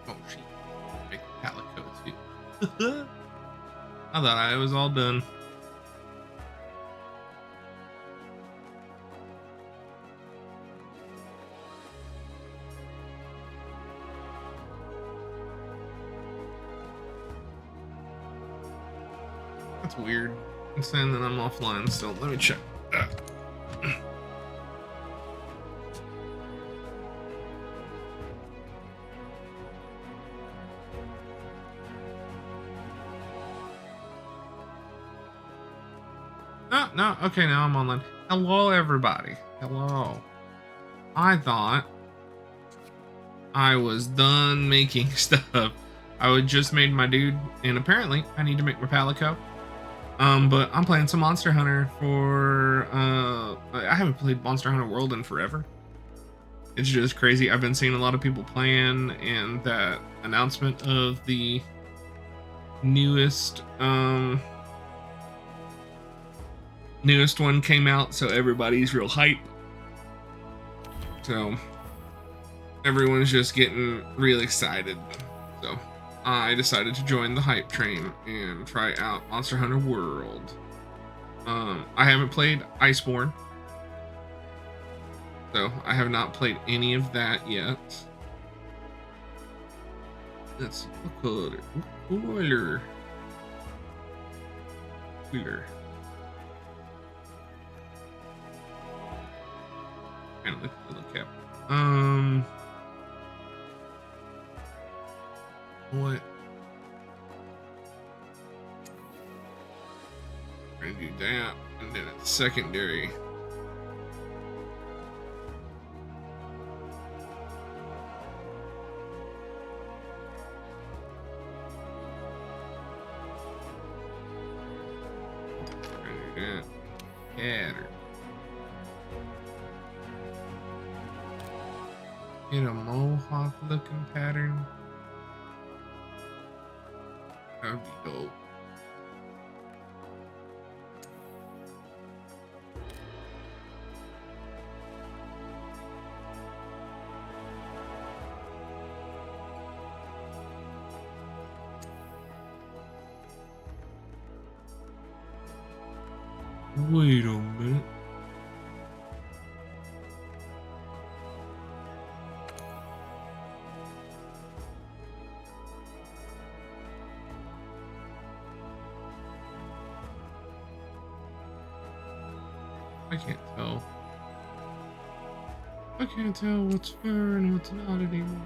Oh, she make calico too. I thought I was all done. That's weird. It's saying that I'm offline still. Let me check. No, no. Okay, now I'm online. Hello, everybody. Hello. I thought I was done making stuff. I would just made my dude, and apparently I need to make my Palico. But I'm playing some Monster Hunter for I haven't played Monster Hunter World in forever. It's just crazy. I've been seeing a lot of people playing, and that announcement of the newest one came out, so everybody's real hype. So everyone's just getting real excited. So I decided to join the hype train and try out Monster Hunter World. I haven't played Iceborne, so I have not played any of that yet. Let's see what color. Cooler. Kind of look at. What? We're gonna do that, and then it's secondary. Get a mohawk looking pattern. That would be dope. Wait a minute. I can't tell. I can't tell what's fair and what's not anymore.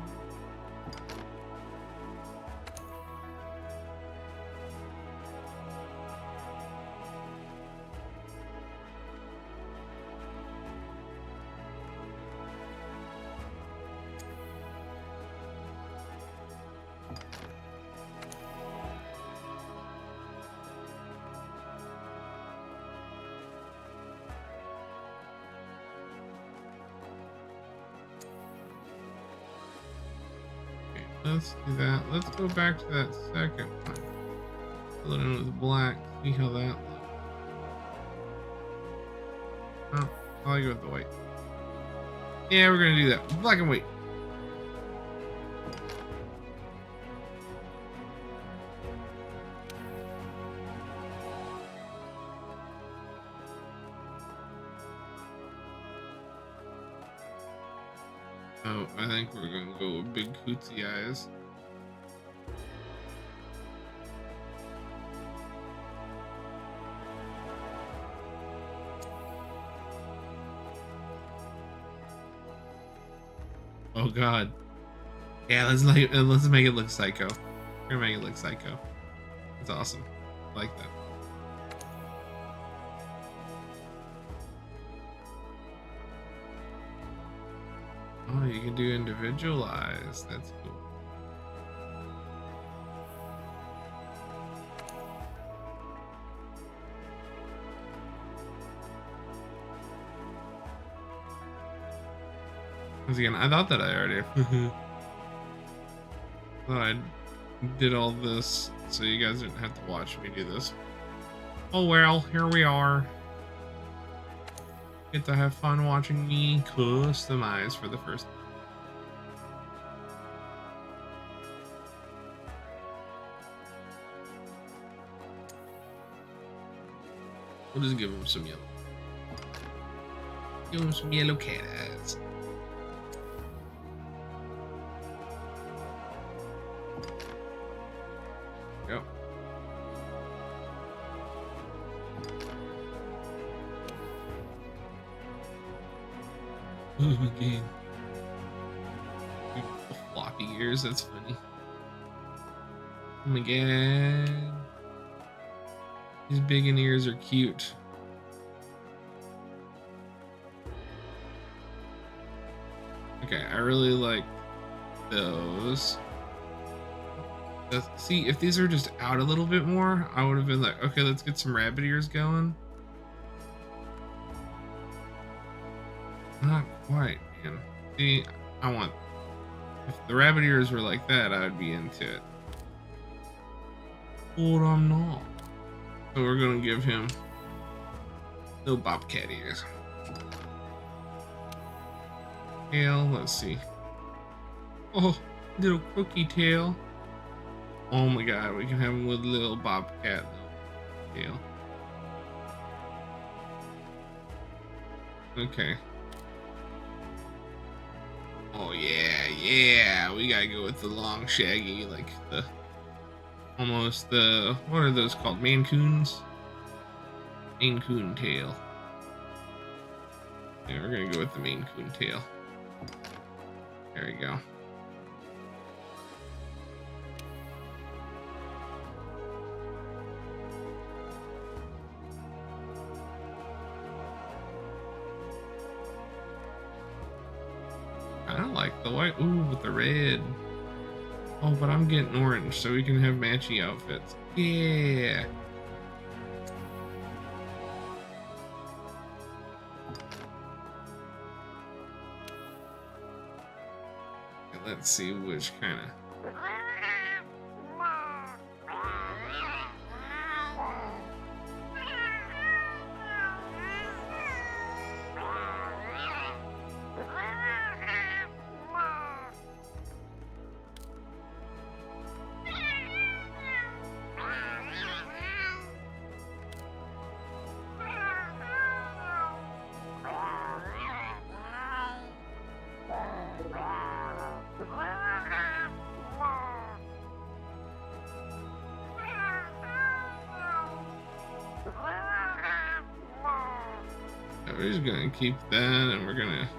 Let's do that. Let's go back to that second one. Fill it in with black. See how that looks. Oh, I like it with the white. Yeah, we're gonna do that. Black and white. Oh, I think we're gonna go with big cootsy eyes. Oh god. Yeah, let's make it look psycho. We're gonna make it look psycho. It's awesome. I like that. Oh, you can do individualized. That's cool. Once again, I thought that I already thought I did all this so you guys didn't have to watch me do this. Oh well, here we are. Get to have fun watching me customize for the first time. We'll just give him some yellow. Give him some yellow cat eyes. Yep. Oh, again. Floppy ears, that's funny. Oh my god. These big in ears are cute. Okay, I really like those. See, if these are just out a little bit more, I would have been like, okay, let's get some rabbit ears going. Not quite, man. See, I want... If the rabbit ears were like that, I would be into it. But I'm not. So we're gonna give him little bobcat ears. Tail, let's see. Oh, little cookie tail. Oh my god, we can have him with little bobcat tail. Okay. Oh yeah, yeah. We gotta go with the long shaggy, like the almost the, what are those called? Maine Coons? Maine Coon tail. Yeah, we're gonna go with the Maine Coon tail. There we go. I like the white. Ooh, with the red. Oh, but I'm getting orange, so we can have matchy outfits. Yeah. Let's see which kind of. We're just gonna keep that, and we're gonna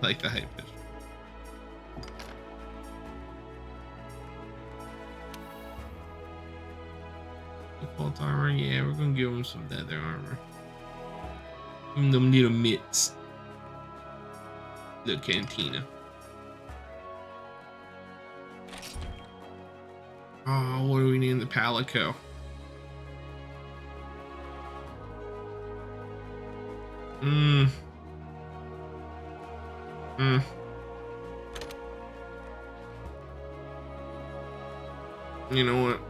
like the high pitch. Default armor, yeah, we're gonna give him some leather armor. Give them little mitts. The cantina. Oh, what do we name the Palico? You know what?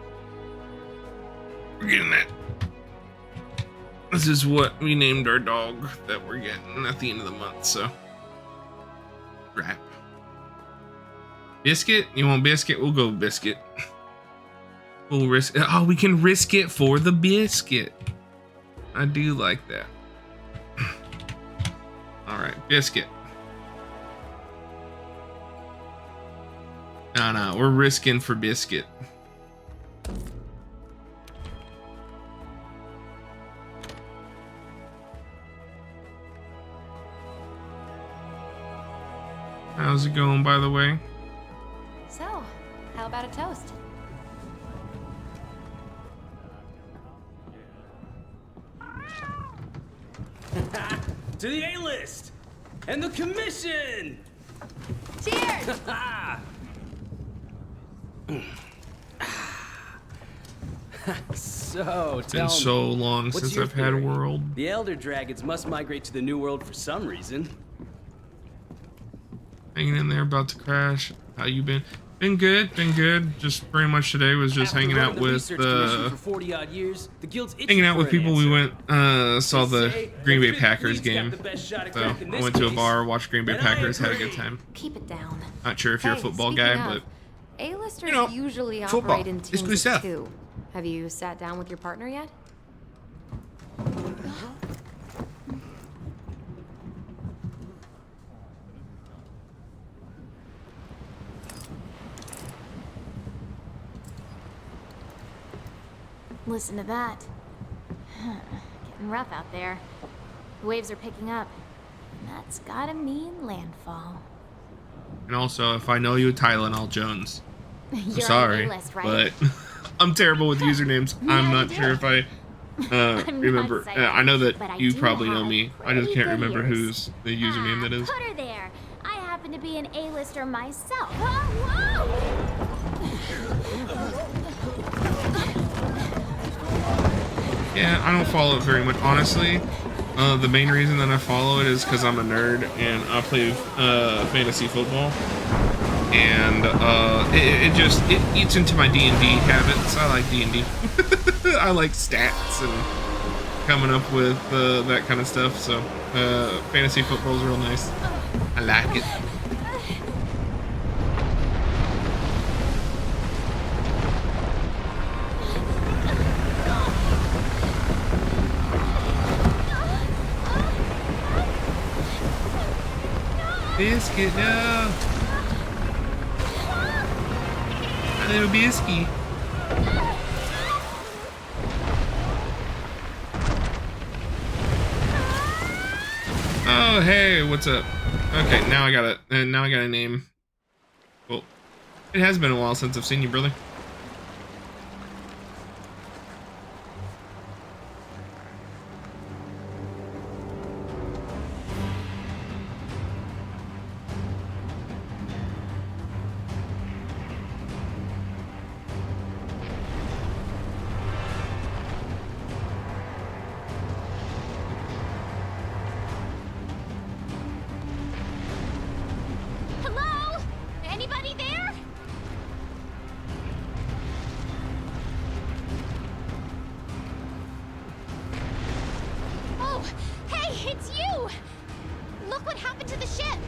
We're getting that. This is what we named our dog that we're getting at the end of the month, so. Wrap. Biscuit? You want biscuit? We'll go biscuit. We'll risk it. Oh, we can risk it for the biscuit. I do like that. Alright, biscuit. No, we're risking for biscuit. How's it going, by the way? So, how about a toast? To the A-list and the commission. Cheers! So, It's been so long since I've had a world. The Elder Dragons must migrate to the New World for some reason. Hanging in there, about to crash. How you been? Been good, been good. Just pretty much today was just hanging out with hanging out with people. We went saw the Green Bay Packers game. So I went to a bar, watched Green Bay Packers, had a good time. Keep it down. Not sure if you're a football guy, but A-listers You know, usually football. operate in It's teams good of stuff. 2. Have you sat down with your partner yet? Listen to that. Getting rough out there. The waves are picking up. And that's gotta mean landfall. And also, if I know you, Tylenol Jones. I'm You're sorry, on the list, right? but I'm terrible with usernames. I'm Yeah, not you sure do. if I I'm remember. not psychic, I know that but I you do probably know have me. I just pretty can't good remember ears. who's the username that is. Put her there. I happen to be an A-lister myself. Whoa! Yeah, I don't follow it very much, honestly. The main reason that I follow it is because I'm a nerd and I play fantasy football, and it eats into my D&D habits. I like D&D. I like stats and coming up with that kind of stuff. So fantasy football is real nice. I like it. Biscuit, no. My little biscuit. Oh, hey, what's up? Okay, now I got it. And now I got a name. Well, it has been a while since I've seen you, brother. Hello? Anybody there? Oh, hey, it's you! Look what happened to the ship!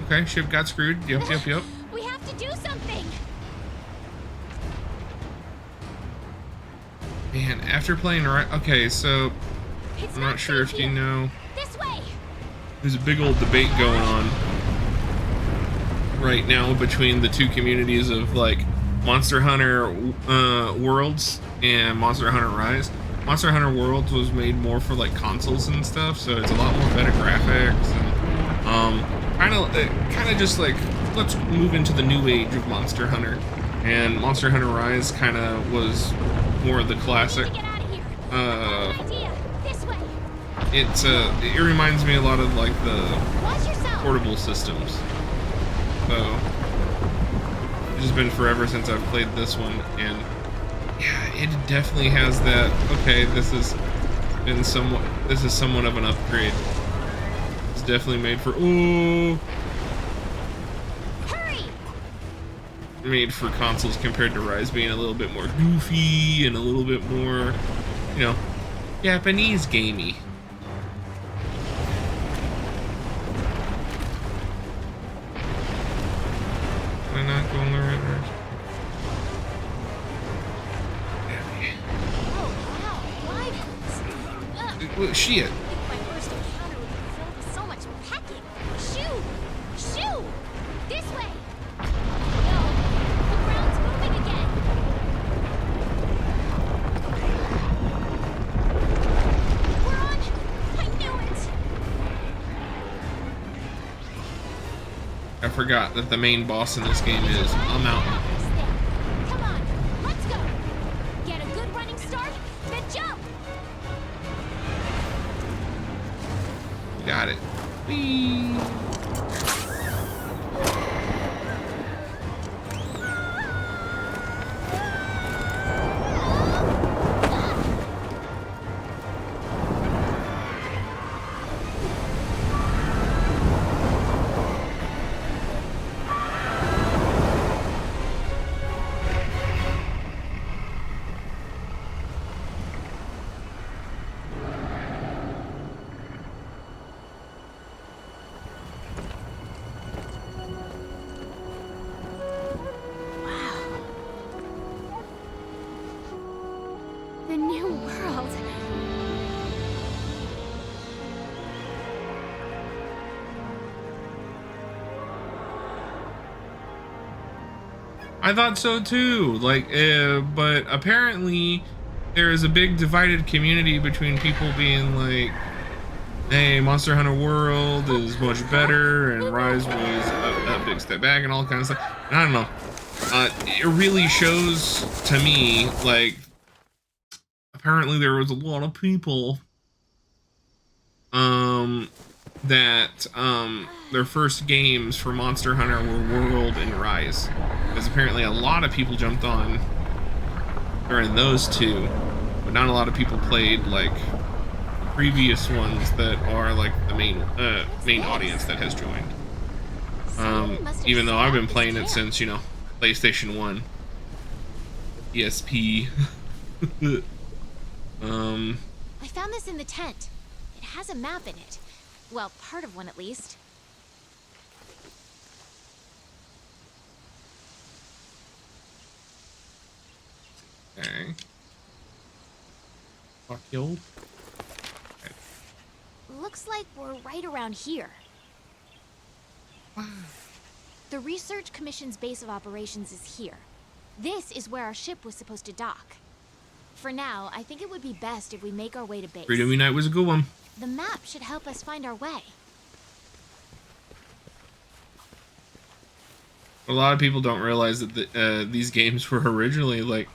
Okay, ship got screwed. Yep. We have to do something! Man, after playing right. Okay, so It's I'm not sure if safe you here. know. This way! There's a big old debate going on right now between the two communities of like Monster Hunter Worlds and Monster Hunter Rise. Monster Hunter Worlds was made more for like consoles and stuff, so it's a lot more better graphics and kind of just like let's move into the new age of Monster Hunter. And Monster Hunter Rise kind of was more of the classic. Get out of here! An idea! This way! It reminds me a lot of like the Watch yourself! portable systems. So it's just been forever since I've played this one, and yeah, it definitely has that. Okay, this is somewhat of an upgrade. It's definitely made for Hurry! made for consoles compared to Rise being a little bit more goofy and a little bit more, Japanese gamey. Am I not going the right direction? Oh, wow, live ones. Well, shit. My first encounter would be filled with so much packing. Shoo! Shoo! This way! No, the ground's moving again. We're on! I knew it! I forgot that the main boss in this game is a mountain. This thing. Come on, let's go! Get a good running start, then jump! Got it. Whee! I thought so too. Like, but apparently there is a big divided community between people being like, hey, Monster Hunter World is much better, and Rise was a big step back, and all kinds of stuff. And I don't know. It really shows to me, like, apparently there was a lot of people that their first games for Monster Hunter were World and Rise, because apparently a lot of people jumped on during those two, but not a lot of people played like the previous ones that are like the main audience that has joined. Even though I've been playing it since, you know, PlayStation 1, ESP. I found this in the tent. It has a map in it. Well, part of one at least. Okay. Got killed. Okay. Looks like we're right around here. The Research Commission's base of operations is here. This is where our ship was supposed to dock. For now, I think it would be best if we make our way to base. Freedom Unite was a good one. The map should help us find our way. A lot of people don't realize that these games were originally like,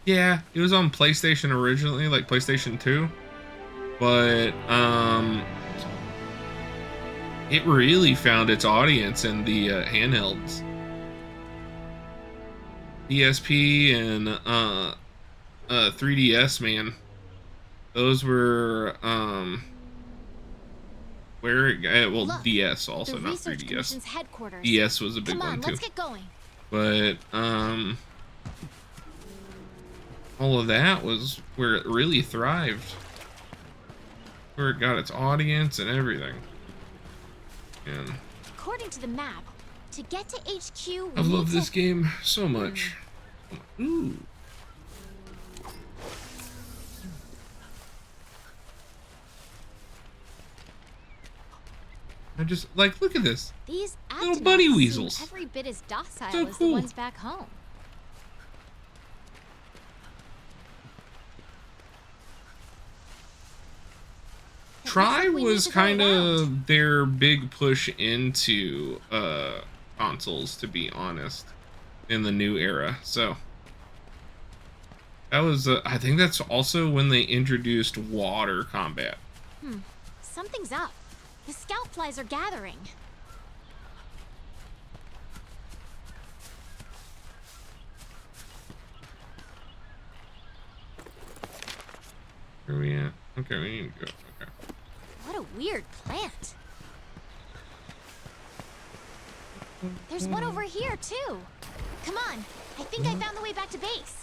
yeah, it was on PlayStation originally, like PlayStation 2, but it really found its audience in the handhelds. PSP and 3DS, man. Those were well, Look, DS also, the not Research 3DS. Commission's headquarters. DS was a big Come on, one too. let's get going. But all of that was where it really thrived, where it got its audience and everything. And According to the map, to get to HQ, we I love need this to... game so much. Ooh. I just like, look at this. These Little bunny Actonauts seem weasels. every bit as docile So as cool. the ones back home. It looks Try like we need was to go kind around. of their big push into consoles, to be honest, in the new era. So that was I think that's also when they introduced water combat. Something's up. The scout flies are gathering. Where are we at? Okay, we need to go. Okay. What a weird plant. There's one over here, too. Come on. I think I found the way back to base.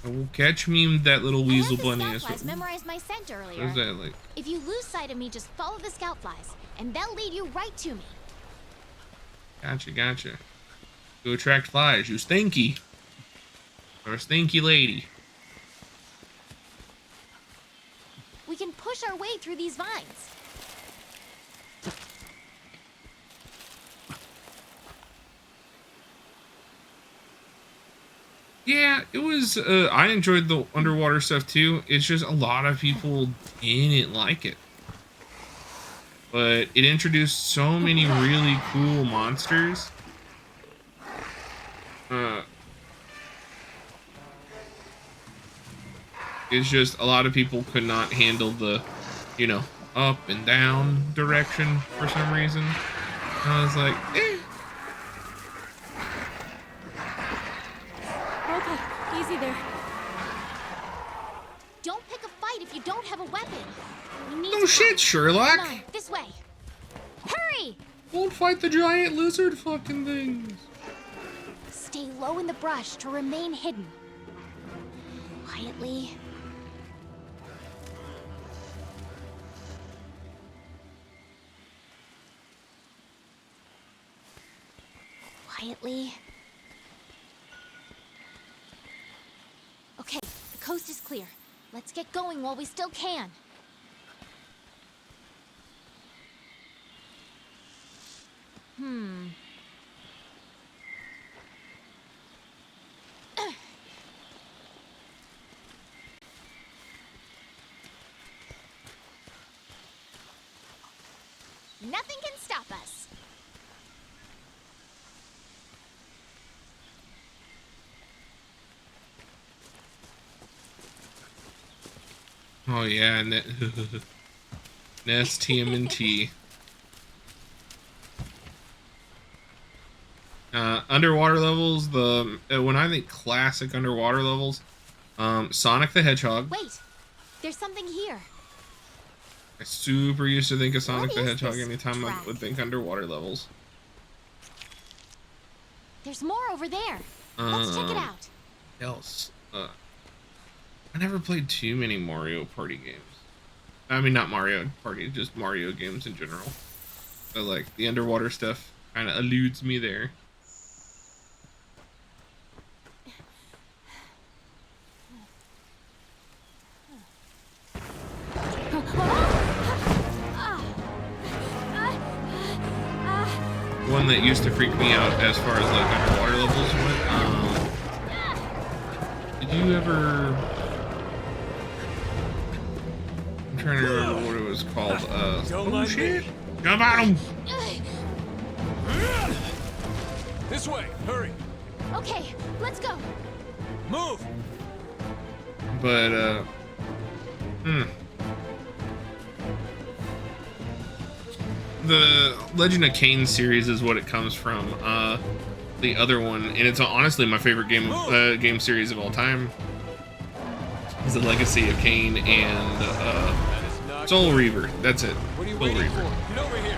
Well, catch me with that little I weasel had the bunny. scout That's flies what, memorized my scent earlier. what is that like? If you lose sight of me, just follow the scout flies, and they'll lead you right to me. Gotcha, gotcha. Go attract flies. You stinky. You're a stinky lady. We can push our way through these vines. Yeah, it was. I enjoyed the underwater stuff too. It's just a lot of people didn't like it, but it introduced so many really cool monsters. It's just a lot of people could not handle the, you know, up and down direction for some reason. And I was like, eh. Okay, easy there. Don't pick a fight if you don't have a weapon. We need No to shit, go. Sherlock. Come on, this way. Hurry! Won't fight the giant lizard fucking things. Stay low in the brush to remain hidden. Quietly. Quietly. Okay, the coast is clear. Let's get going while we still can. Nothing can stop us. Oh yeah, Nest TMNT. Underwater levels. When I think classic underwater levels, Sonic the Hedgehog. Wait, there's something here. I super used to think of Sonic What the is Hedgehog this anytime I track? would think underwater levels. There's more over there. Let's check it out. Else, I never played too many Mario Party games. I mean, not Mario Party, just Mario games in general. But like the underwater stuff kind of eludes me there. One that used to freak me out as far as like underwater levels went. Did you ever? I'm trying to remember what it was called. Oh shit! Jump at him! This way, hurry. Okay, let's go. Move. But the Legend of Kain series is what it comes from. The other one, and it's honestly my favorite game series of all time, is the Legacy of Kain and Soul Reaver. That's it. What are you Soul waiting Reaver. for? Get over here.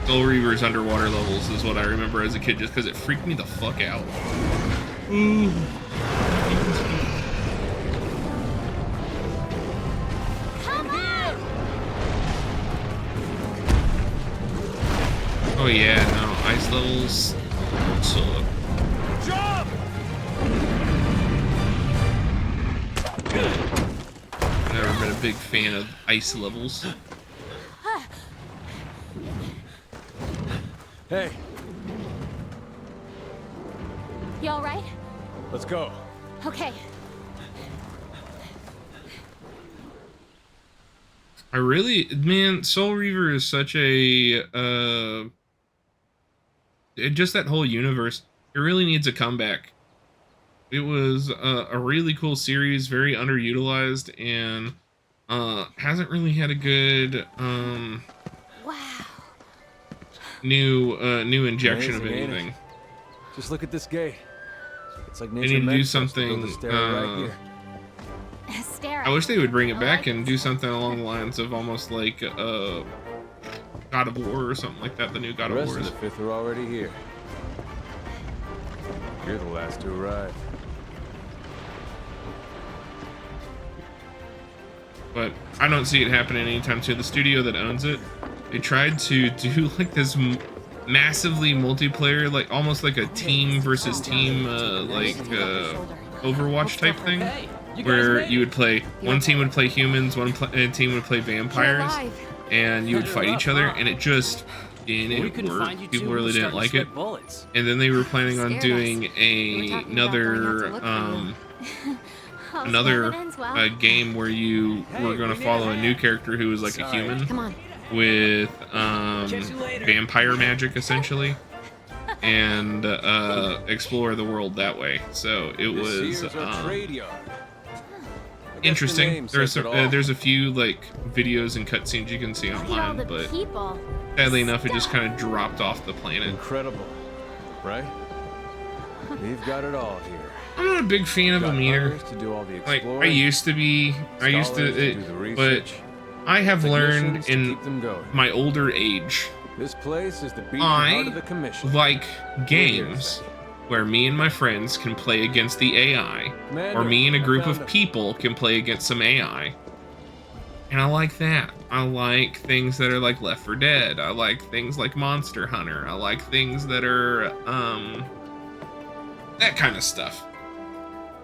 Soul Reaver's underwater levels is what I remember as a kid, just because it freaked me the fuck out. Ooh. Come on! Oh yeah, no, ice levels suck. Jump! Never been a big fan of ice levels. Hey, You all right? let's go. Okay. I really, man, Soul Reaver is such a, just that whole universe, it really needs a comeback. It was a really cool series, very underutilized, and hasn't really had a good Wow. new injection of Amazing, ain't it? anything. Just look at this gate. It's like They nature need to do meant for us something. build a stairway right here. Stare I wish they would bring it I back like and this. do something along the lines of almost like God of War or something like that. The new God The of rest War of is. the fifth are already here. You're the last to arrive. But I don't see it happening anytime soon. The studio that owns it, they tried to do like this massively multiplayer, like almost like a team versus team, Overwatch type thing, Hey, you guys where made you it. would play one team would play humans, team would play vampires, alive. and you would fight each other, and it just We didn't couldn't work. find you People two. really We're didn't starting like to it. sweat bullets. And then they were planning on Scared doing us. We were talking about going out to look for you. another ends well. game where you were going to follow a new character who was like a Sorry. human Come on. with Catch you later. vampire magic essentially, and explore the world that way. So it This was here's our trade yard. I guess the interesting. name says it all. There's a few like videos and cutscenes you can see Look at all online, the but people. sadly enough, it just kind of dropped off the planet. Incredible, right? We've got it all here. I'm not a big fan of Got them either. hunters to do all the Like exploring, I used to be, I used scholars to, do the but research, I have learned technicians to in keep them going. my older age, This place is the beating heart of the commission. like games where me and my friends can play against the AI, Commander, or me and a I group found of it. people can play against some AI. And I like that. I like things that are like Left 4 Dead. I like things like Monster Hunter. I like things that are that kind of stuff.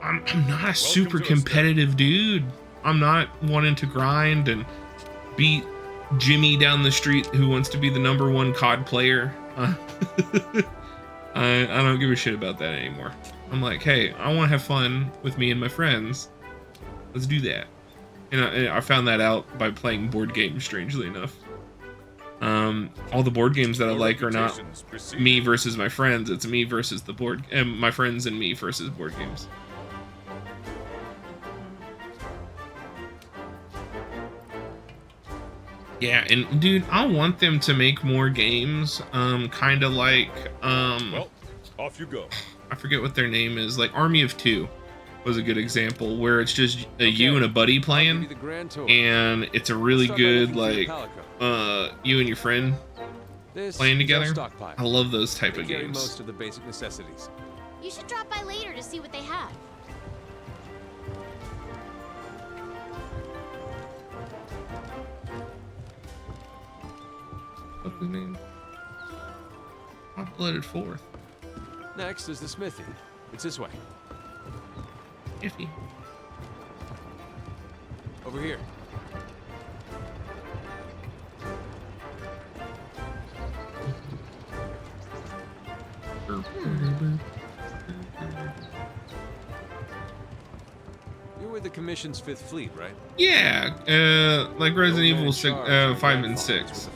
I'm not a super to us, competitive dude. I'm not wanting to grind and beat Jimmy down the street who wants to be the #1 COD player. Uh, I don't give a shit about that anymore. I'm like, hey, I want to have fun with me and my friends. Let's do that. And I found that out by playing board games, strangely enough. All the board games that I like are not me versus my friends. It's me versus the board, and my friends and me versus board games. Yeah, and dude, I want them to make more games. Kind of like, Well, off you go. I forget what their name is. Like Army of Two was a good example where it's just you and a buddy playing, and it's a really good like you and your friend playing together. I love those type of games. Most of the basic necessities. You should drop by later to see what they have. What's his name? Hot-blooded fourth. Next is the smithy. It's this way. Iffy. Over here. You're with the Commission's Fifth Fleet, right? Yeah, like Resident Evil 5 and 6.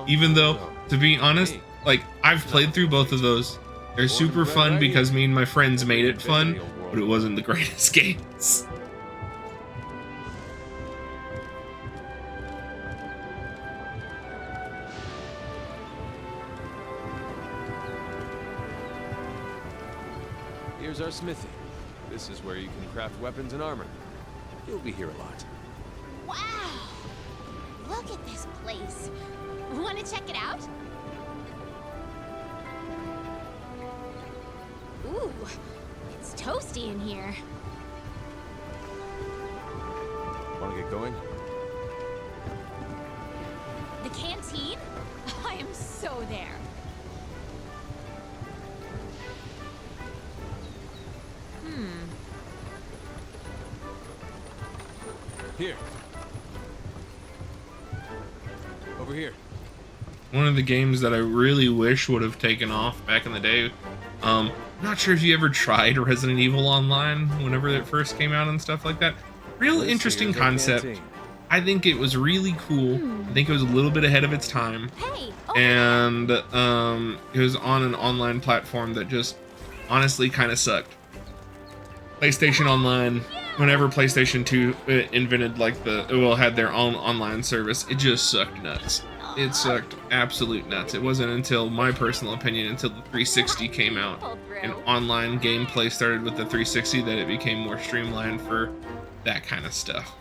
Even though, to be honest, like I've played through both of those. They're super fun because me and my friends made it fun, but it wasn't the greatest games. Here's our smithy. This is where you can craft weapons and armor. You'll be here a lot. Wow! Look at this place. Want to check it out? Ooh, it's toasty in here. Want to get going? The canteen? I am so there. Here. Over here. One of the games that I really wish would have taken off back in the day. Not sure if you ever tried Resident Evil Online whenever it first came out and stuff like that. Real interesting concept. I think it was really cool. I think it was a little bit ahead of its time. Hey, And it was on an online platform that just honestly kind of sucked. PlayStation Online, whenever PlayStation 2 invented like had their own online service, it just sucked nuts. It sucked absolute nuts. It wasn't until my personal opinion, until the 360 came out and online gameplay started with the 360 that it became more streamlined for that kind of stuff.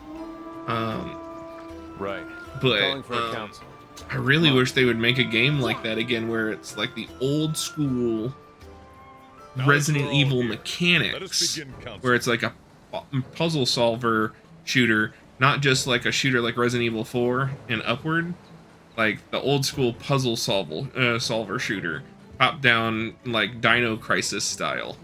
Right. But Calling for a council. I really wish they would make a game like that again, where it's like the old school Resident Evil mechanics, where it's like a puzzle solver shooter, not just like a shooter like Resident Evil 4 and upward, like the old school puzzle solver shooter, top down like Dino Crisis style.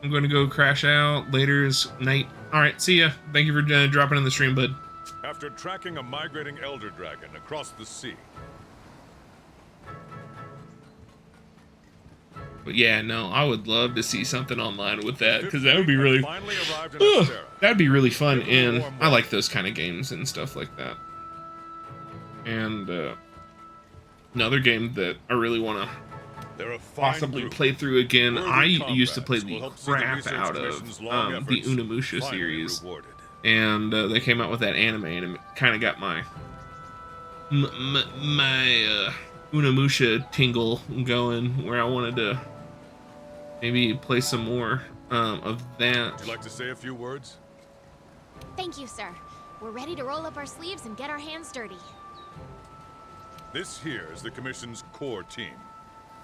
I'm going to go crash out. Later's night. All right, see ya. Thank you for dropping in the stream, bud. After tracking a migrating elder dragon across the sea. But yeah, no, I would love to see something online with that, because that would be really, that'd be really fun, and I like those kind of games and stuff like that. And another game that I really want to possibly play through again, I used to play the crap out of the Unimusha series, and they came out with that anime, and it kind of got my Unimusha tingle going, where I wanted to maybe play some more of that. Would you like to say a few words? Thank you, sir. We're ready to roll up our sleeves and get our hands dirty. This here is the Commission's core team.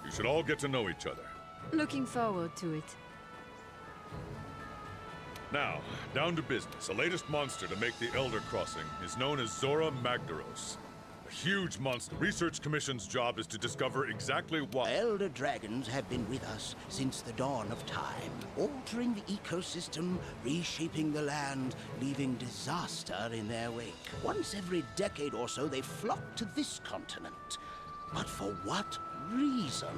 You should all get to know each other. Looking forward to it. Now, down to business. The latest monster to make the Elder Crossing is known as Zora Magdaros. A huge monster. Research Commission's job is to discover exactly what. Elder dragons have been with us since the dawn of time, altering the ecosystem, reshaping the land, leaving disaster in their wake. Once every decade or so, they flock to this continent. But for what reason?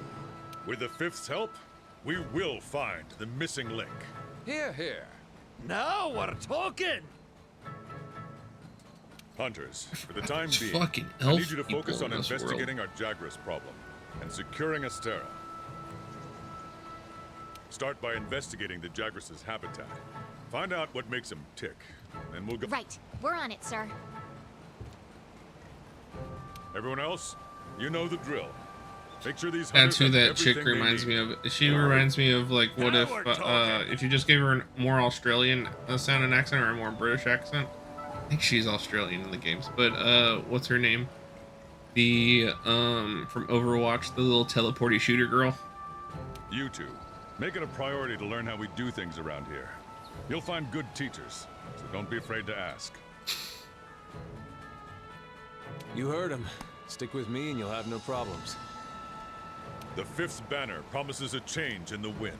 With the Fifth's help, we will find the missing link. Here, here. Now we're talking! Hunters, for the time It's being, fucking I elf need you to focus people on in this investigating our Jagras problem and securing Astera. Start by investigating the Jagras' habitat. Find out what makes them tick, and we'll go. Right. We're on it, sir. Everyone else, you know the drill. Make sure these That's hunters who have that chick everything they reminds need. me of. She reminds me of like, what Now if we're talking. if you just gave her a more Australian sounding accent or a more British accent? I think she's Australian in the games, but what's her name? The from Overwatch, the little teleporty shooter girl. You two, make it a priority to learn how we do things around here. You'll find good teachers, so don't be afraid to ask. You heard him. Stick with me and you'll have no problems. The Fifth's banner promises a change in the wind.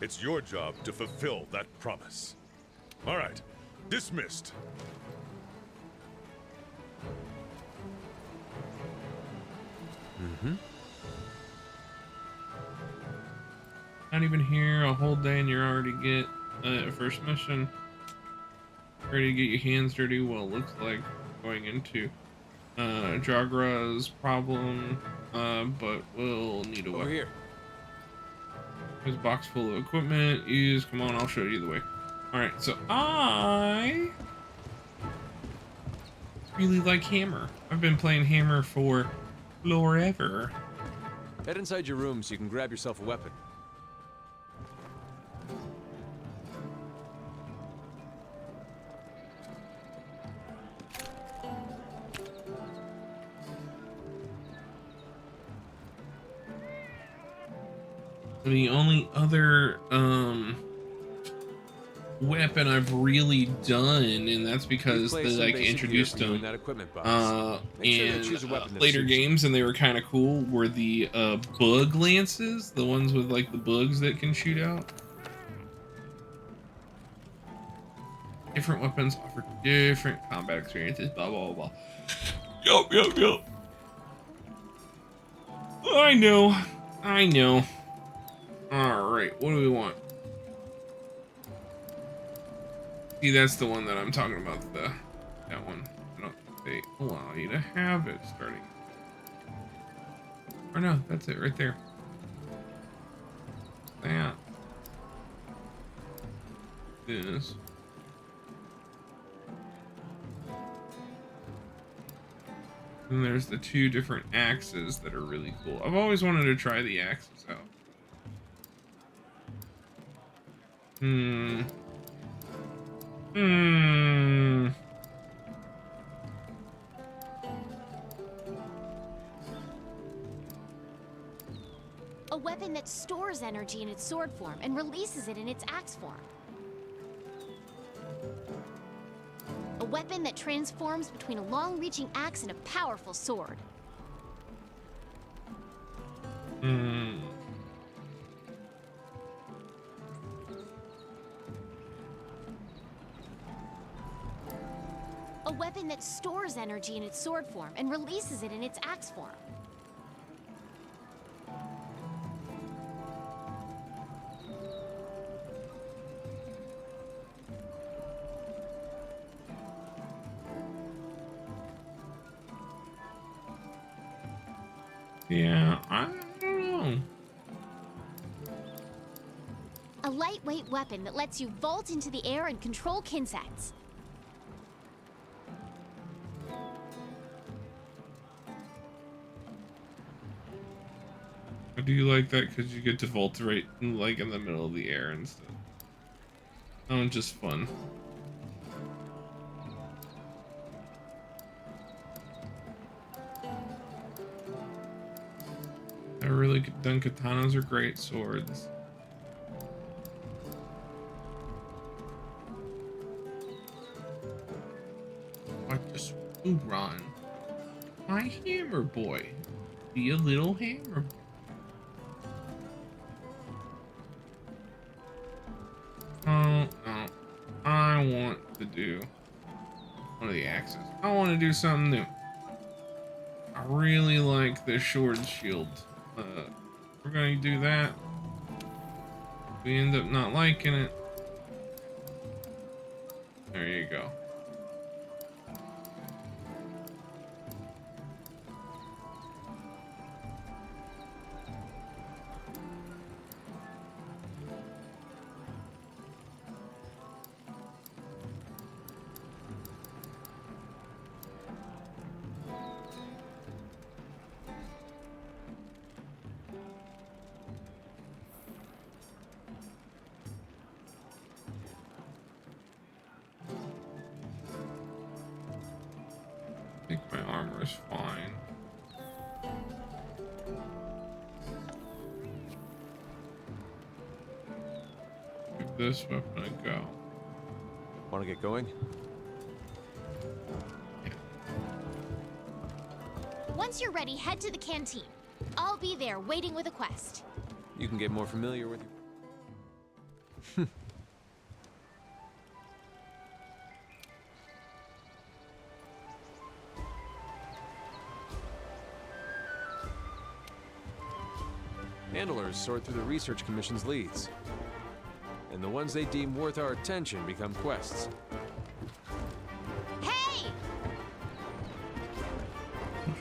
It's your job to fulfill that promise. All right, dismissed. Not even here a whole day and you're already get first mission. Ready to get your hands dirty. Well, it looks like going into Jagra's problem, but we'll need a Over weapon. here. There's a box full of equipment. Use. Come on, I'll show you the way. All right, so I really like Hammer. I've been playing Hammer for forever. Head inside your room so you can grab yourself a weapon. The only other weapon I've really done, and that's because We've they placed some like basic introduced gear for you in them that equipment box. Make sure you in choose a weapon that later suits you. games, and they were kind of cool. Were the bug lances, the ones with like the bugs that can shoot out? Different weapons offer different combat experiences. Blah blah blah. Yup. I know. All right, what do we want? See, that's the one that I'm talking about. That one. I don't think they allow you to have it starting. Or no, that's it right there. That. This. And there's the two different axes that are really cool. I've always wanted to try the axes out. A weapon that stores energy in its sword form and releases it in its axe form. A weapon that transforms between a long-reaching axe and a powerful sword. A weapon that stores energy in its sword form and releases it in its axe form. Yeah, I don't know. A lightweight weapon that lets you vault into the air and control Kinsects. I do like that because you get to vault right like in the middle of the air and stuff. That one's just fun. I really done. Katanas are great swords. I just run. my hammer boy. Be a little hammer boy. Oh, no. I want to do one of the axes. I want to do something new. I really like the sword shield. We're going to do that. We end up not liking it. There you go. I think my armor is fine. Give this weapon a go. Want to get going? Once you're ready, head to the canteen. I'll be there waiting with a quest. You can get more familiar with your... Handlers sort through the Research Commission's leads. And the ones they deem worth our attention become quests. Hey!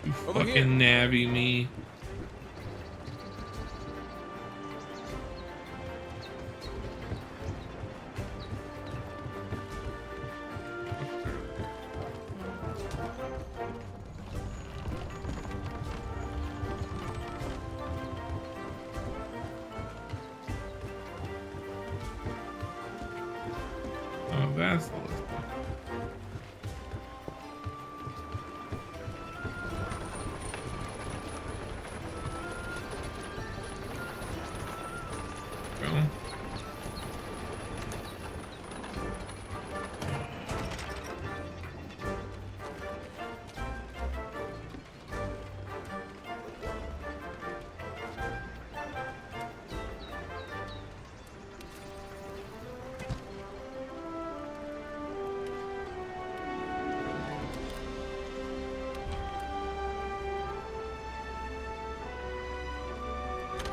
You Over fucking here. navvy me. Oh, that's the list. Go.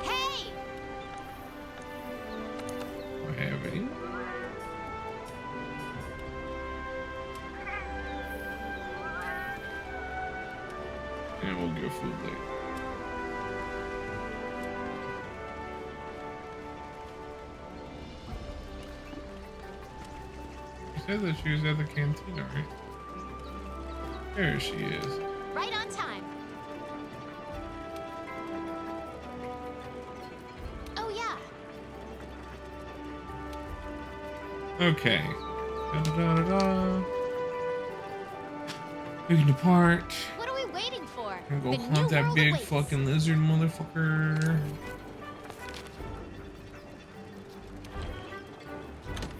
Hey! Do I have any? And we'll go food later. You said that she was at the cantina, right? There she is. Right on time. Oh, yeah. Okay. Da-da-da-da-da. We can depart. What are we waiting for? And go The new hunt that world big awaits. fucking lizard motherfucker.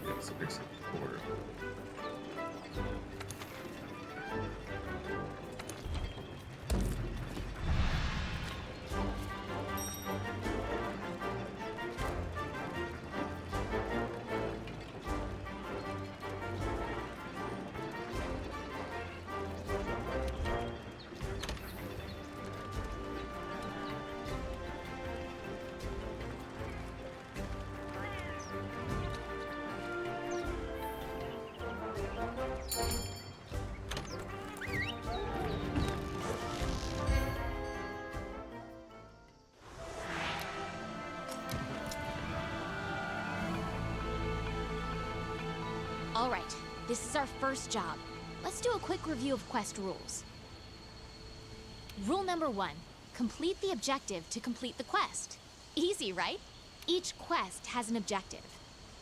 Yes, fix it forward. All right, this is our first job. Let's do a quick review of quest rules. Rule number 1, complete the objective to complete the quest. Easy, right? Each quest has an objective.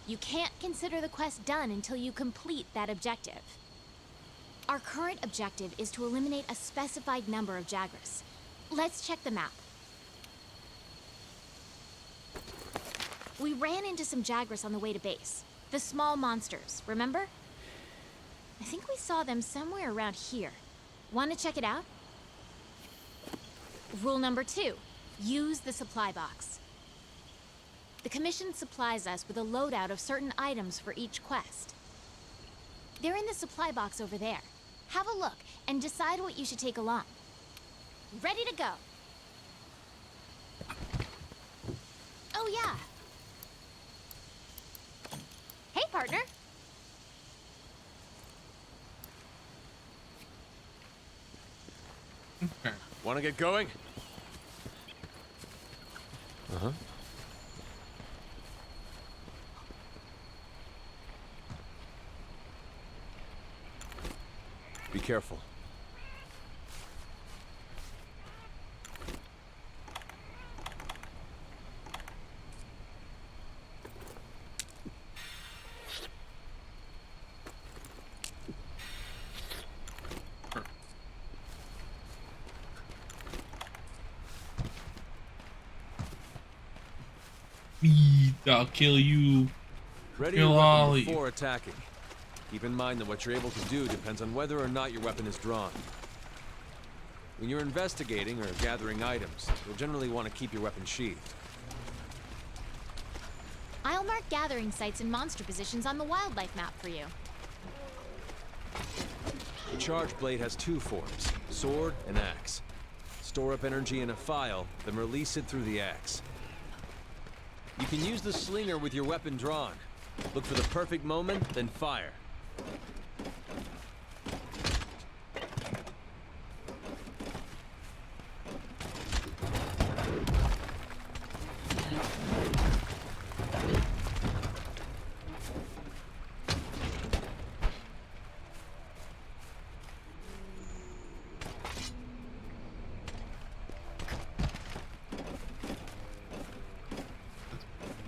You can't consider the quest done until you complete that objective. Our current objective is to eliminate a specified number of Jagras. Let's check the map. We ran into some Jagras on the way to base. The small monsters, remember? I think we saw them somewhere around here. Want to check it out? Rule number 2, use the supply box. The Commission supplies us with a loadout of certain items for each quest. They're in the supply box over there. Have a look and decide what you should take along. Ready to go. Oh yeah. Hey, partner. Okay. Want to get going? Uh-huh. Be careful. I'll kill you. Ready Kill your all weapon of you. before attacking. Keep in mind that what you're able to do depends on whether or not your weapon is drawn. When you're investigating or gathering items, you'll generally want to keep your weapon sheathed. I'll mark gathering sites and monster positions on the wildlife map for you. The charge blade has 2 forms, sword and axe. Store up energy in a file, then release it through the axe. You can use the slinger with your weapon drawn. Look for the perfect moment, then fire.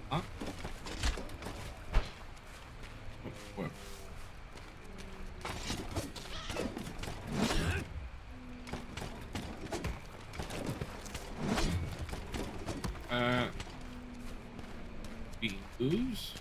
Huh? What? Booze?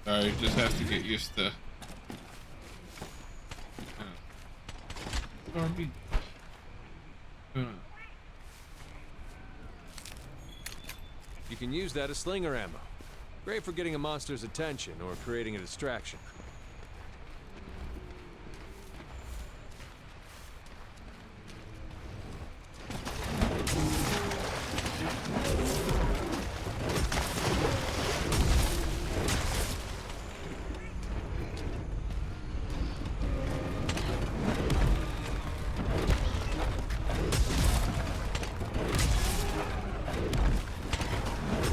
Sorry, just have to get used to. RB. You can use that as slinger ammo. Great for getting a monster's attention or creating a distraction.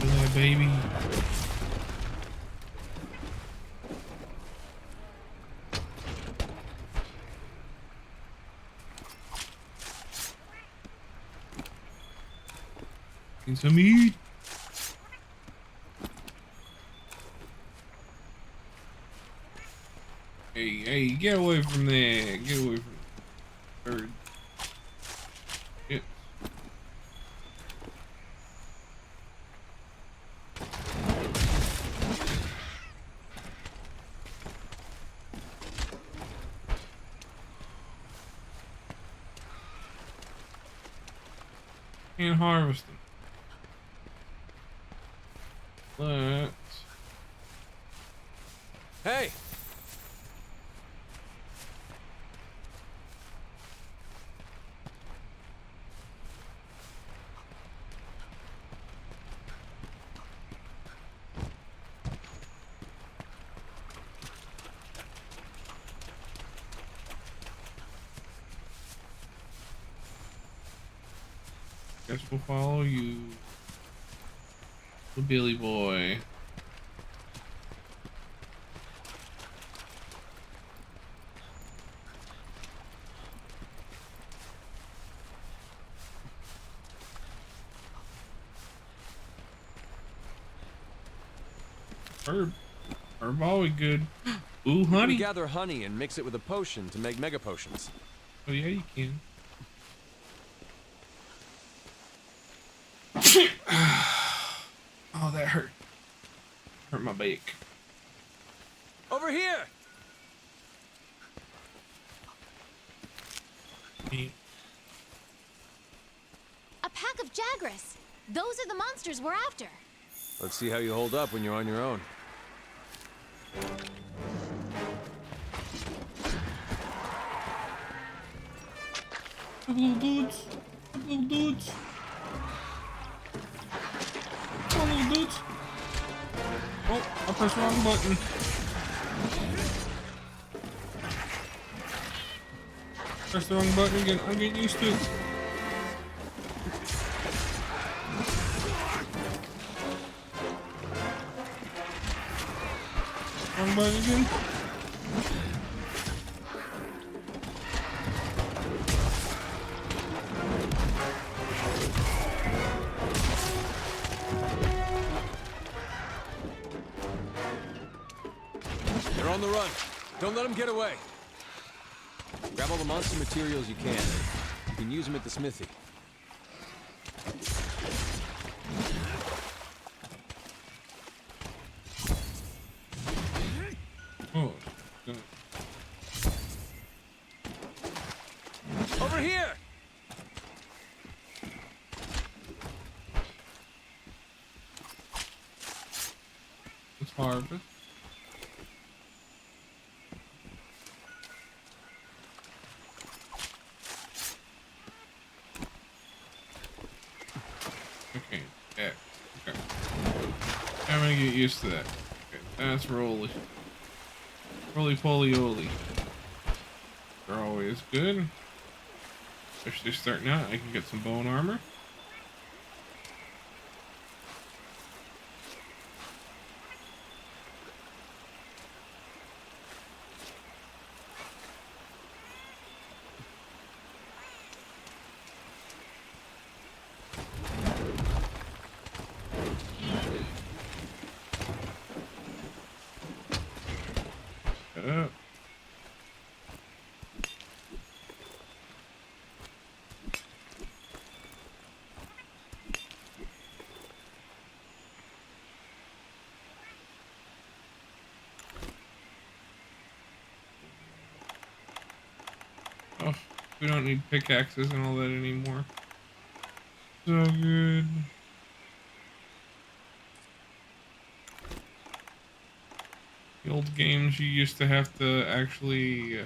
Yeah, baby. Need some meat. Hey, get away from there. Get away from bird. Shit. Can't harvest them. Let's. Hey! Guess we'll follow you. The Billy boy. Herb. Herb always good. Ooh, You honey. can gather honey and mix it with a potion to make mega potions. Oh yeah, you can. Oh, that hurt. Hurt my back. Over here! Yeah. A pack of Jagras. Those are the monsters we're after. Let's see how you hold up when you're on your own. Little dudes. Little dudes. Oh, little dudes. Oh, I pressed the wrong button. Press the wrong button again. I'm getting used to it. Wrong button again. They're on the run. Don't let them get away. Grab all the monster materials you can. You can use them at the smithy. Oh, God. Over here! Let's harvest. Okay, yeah, okay. I'm gonna get used to that. Okay, that's Roly. Roly-poly-oly. They're always good. Especially starting out, I can get some bone armor. Oh. Oh, we don't need pickaxes and all that anymore. So good. The old games, you used to have to actually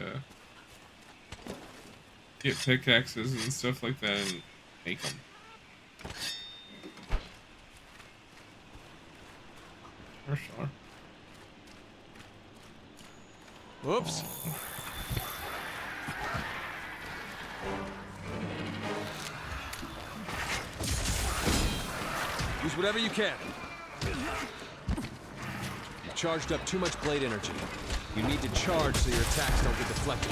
get pickaxes and stuff like that and make them. Sure. Whoops. Use whatever you can. You've charged up too much blade energy. You need to charge so your attacks don't get deflected.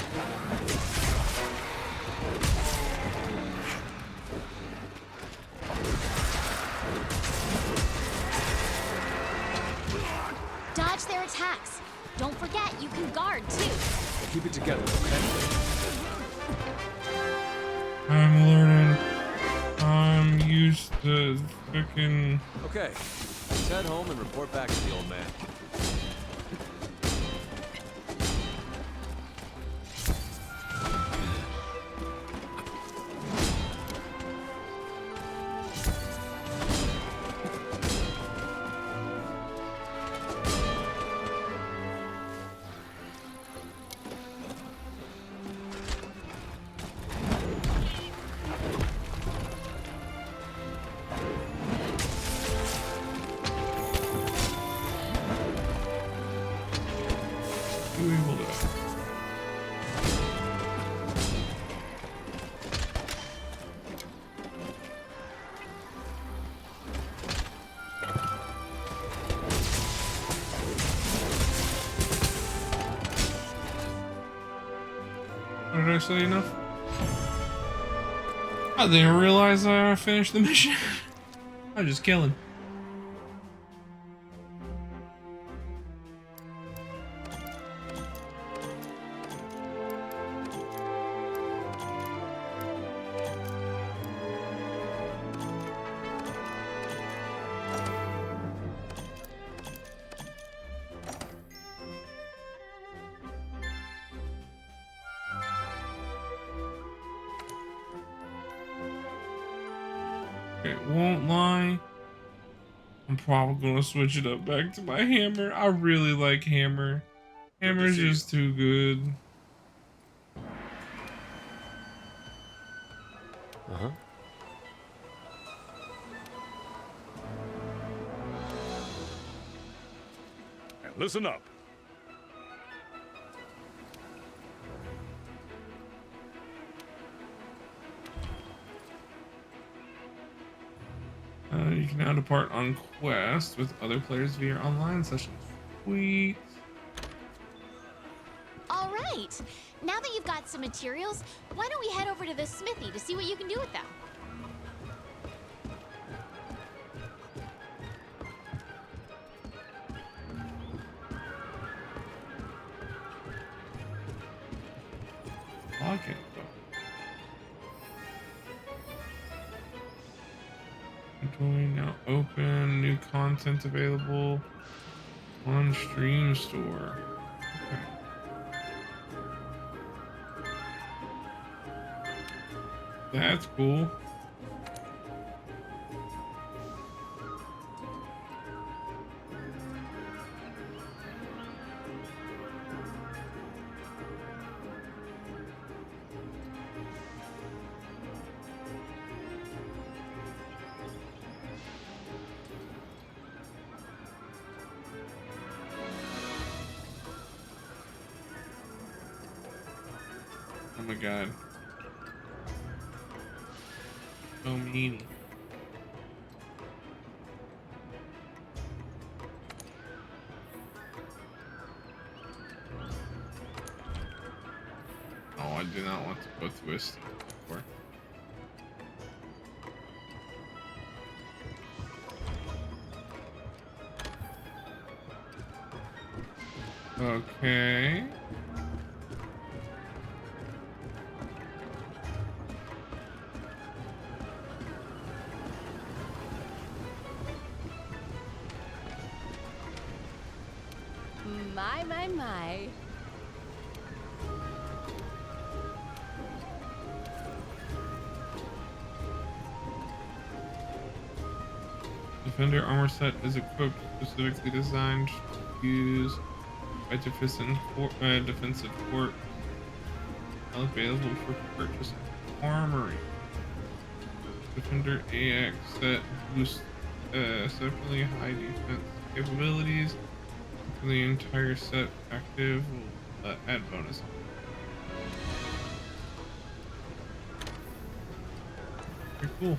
Dodge their attacks. Don't forget, you can guard too. Keep it together, okay? I'm learning. I'm used to freaking. Okay. Let's head home and report back to the old man. We will do it. What did I say enough? I didn't realize I finished the mission. I'm just killing. Okay, won't lie. I'm probably gonna switch it up back to my hammer. I really like hammer. Hammer's see just too good. Uh-huh. And listen up. You can now depart on quest with other players via online sessions. Sweet. All right. Now that you've got some materials, why don't we head over to the smithy to see what you can do with them? Okay. Going now open, new content available on Stream Store. Okay. That's cool. Oh my god. So mean. Oh, I do not want to go twist before. Okay. My. Defender armor set is equipped specifically designed to use by defensive corps. Available for purchase at Armory. Defender AX set boosts exceptionally high defense capabilities. For the entire set active will add bonus. Very cool.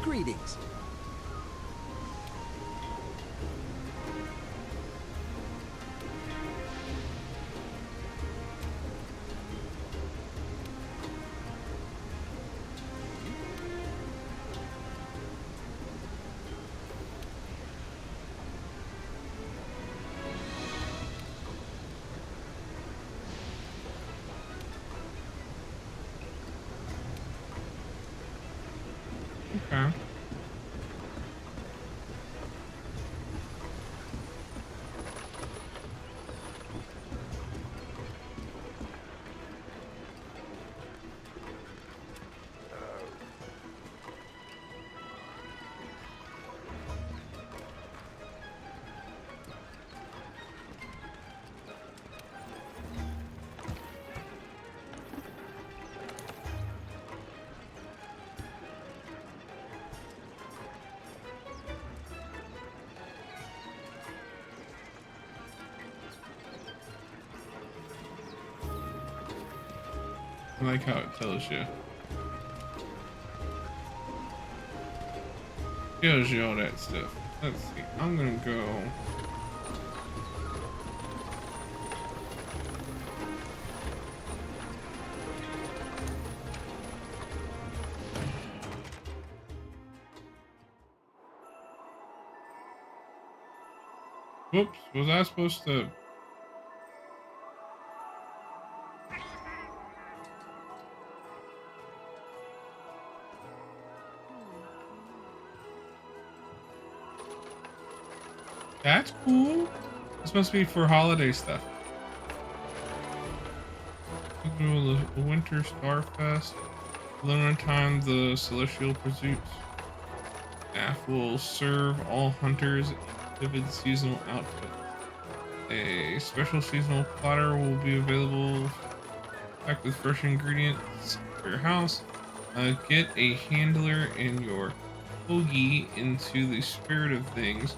Greetings. Okay. like how it tells you. Tells you all that stuff. Let's see. I'm gonna go. Whoops, was I supposed to? That's cool. This must be for holiday stuff. The Winter Starfest. Limited time, the Celestial Pursuits. Staff will serve all hunters vivid seasonal outfit. A special seasonal platter will be available packed with fresh ingredients for your house. Get a handler and your hoagie into the spirit of things.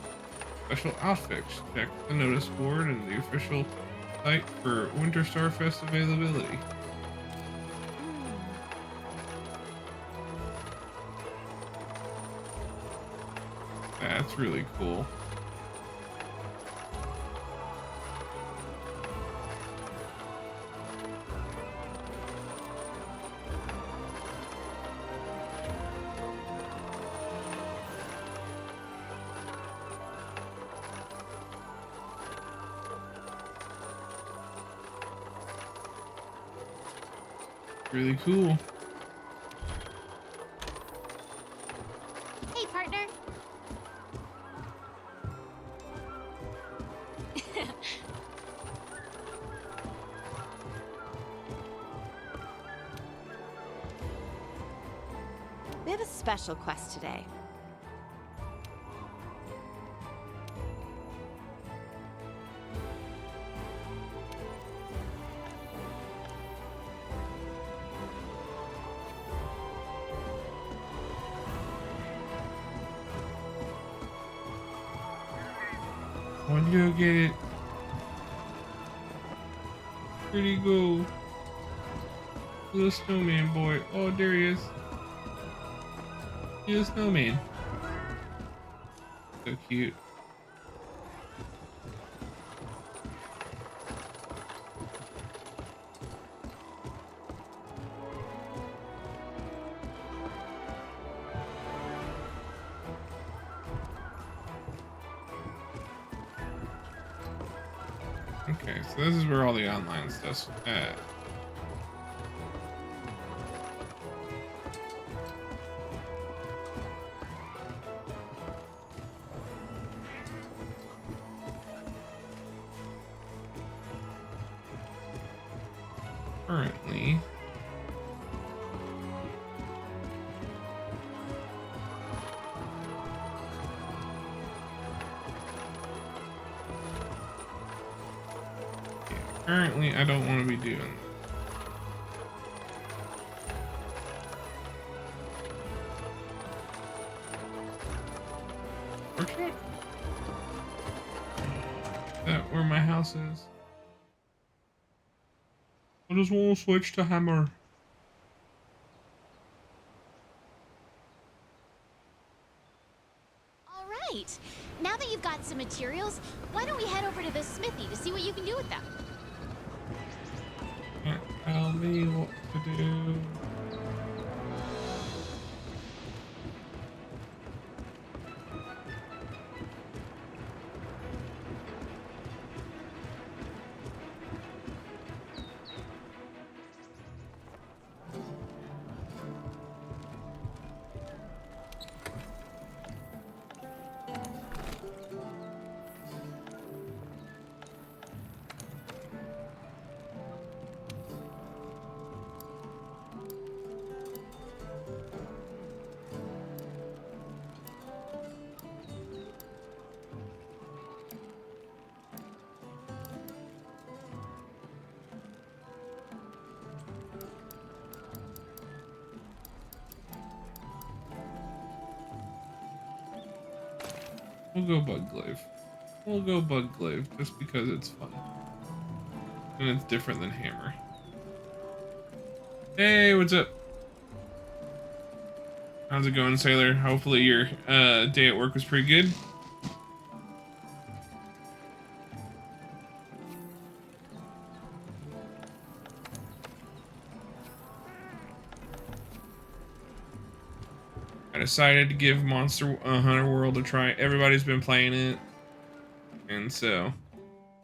Special outfits. Check the notice board and the official site for Winter Starfest availability. That's really cool. Really cool. Hey, partner. We have a special quest today. Why'd you go get it? Where'd he go? Little snowman boy. Oh, there he is. He's a snowman. So cute. Okay, so this is where all the online stuff's at. Currently, I don't want to be doing that. Workshop? Is that where my house is? I just want to switch to hammer. All right. Now that you've got some materials, why don't we head over to the smithy to see what you can do with them? Can't tell me what to do. We'll go Bugglaive. We'll go Bugglaive just because it's fun. And it's different than Hammer. Hey, what's up? How's it going, Sailor? Hopefully your day at work was pretty good. I decided to give Monster Hunter World a try. Everybody's been playing it, and so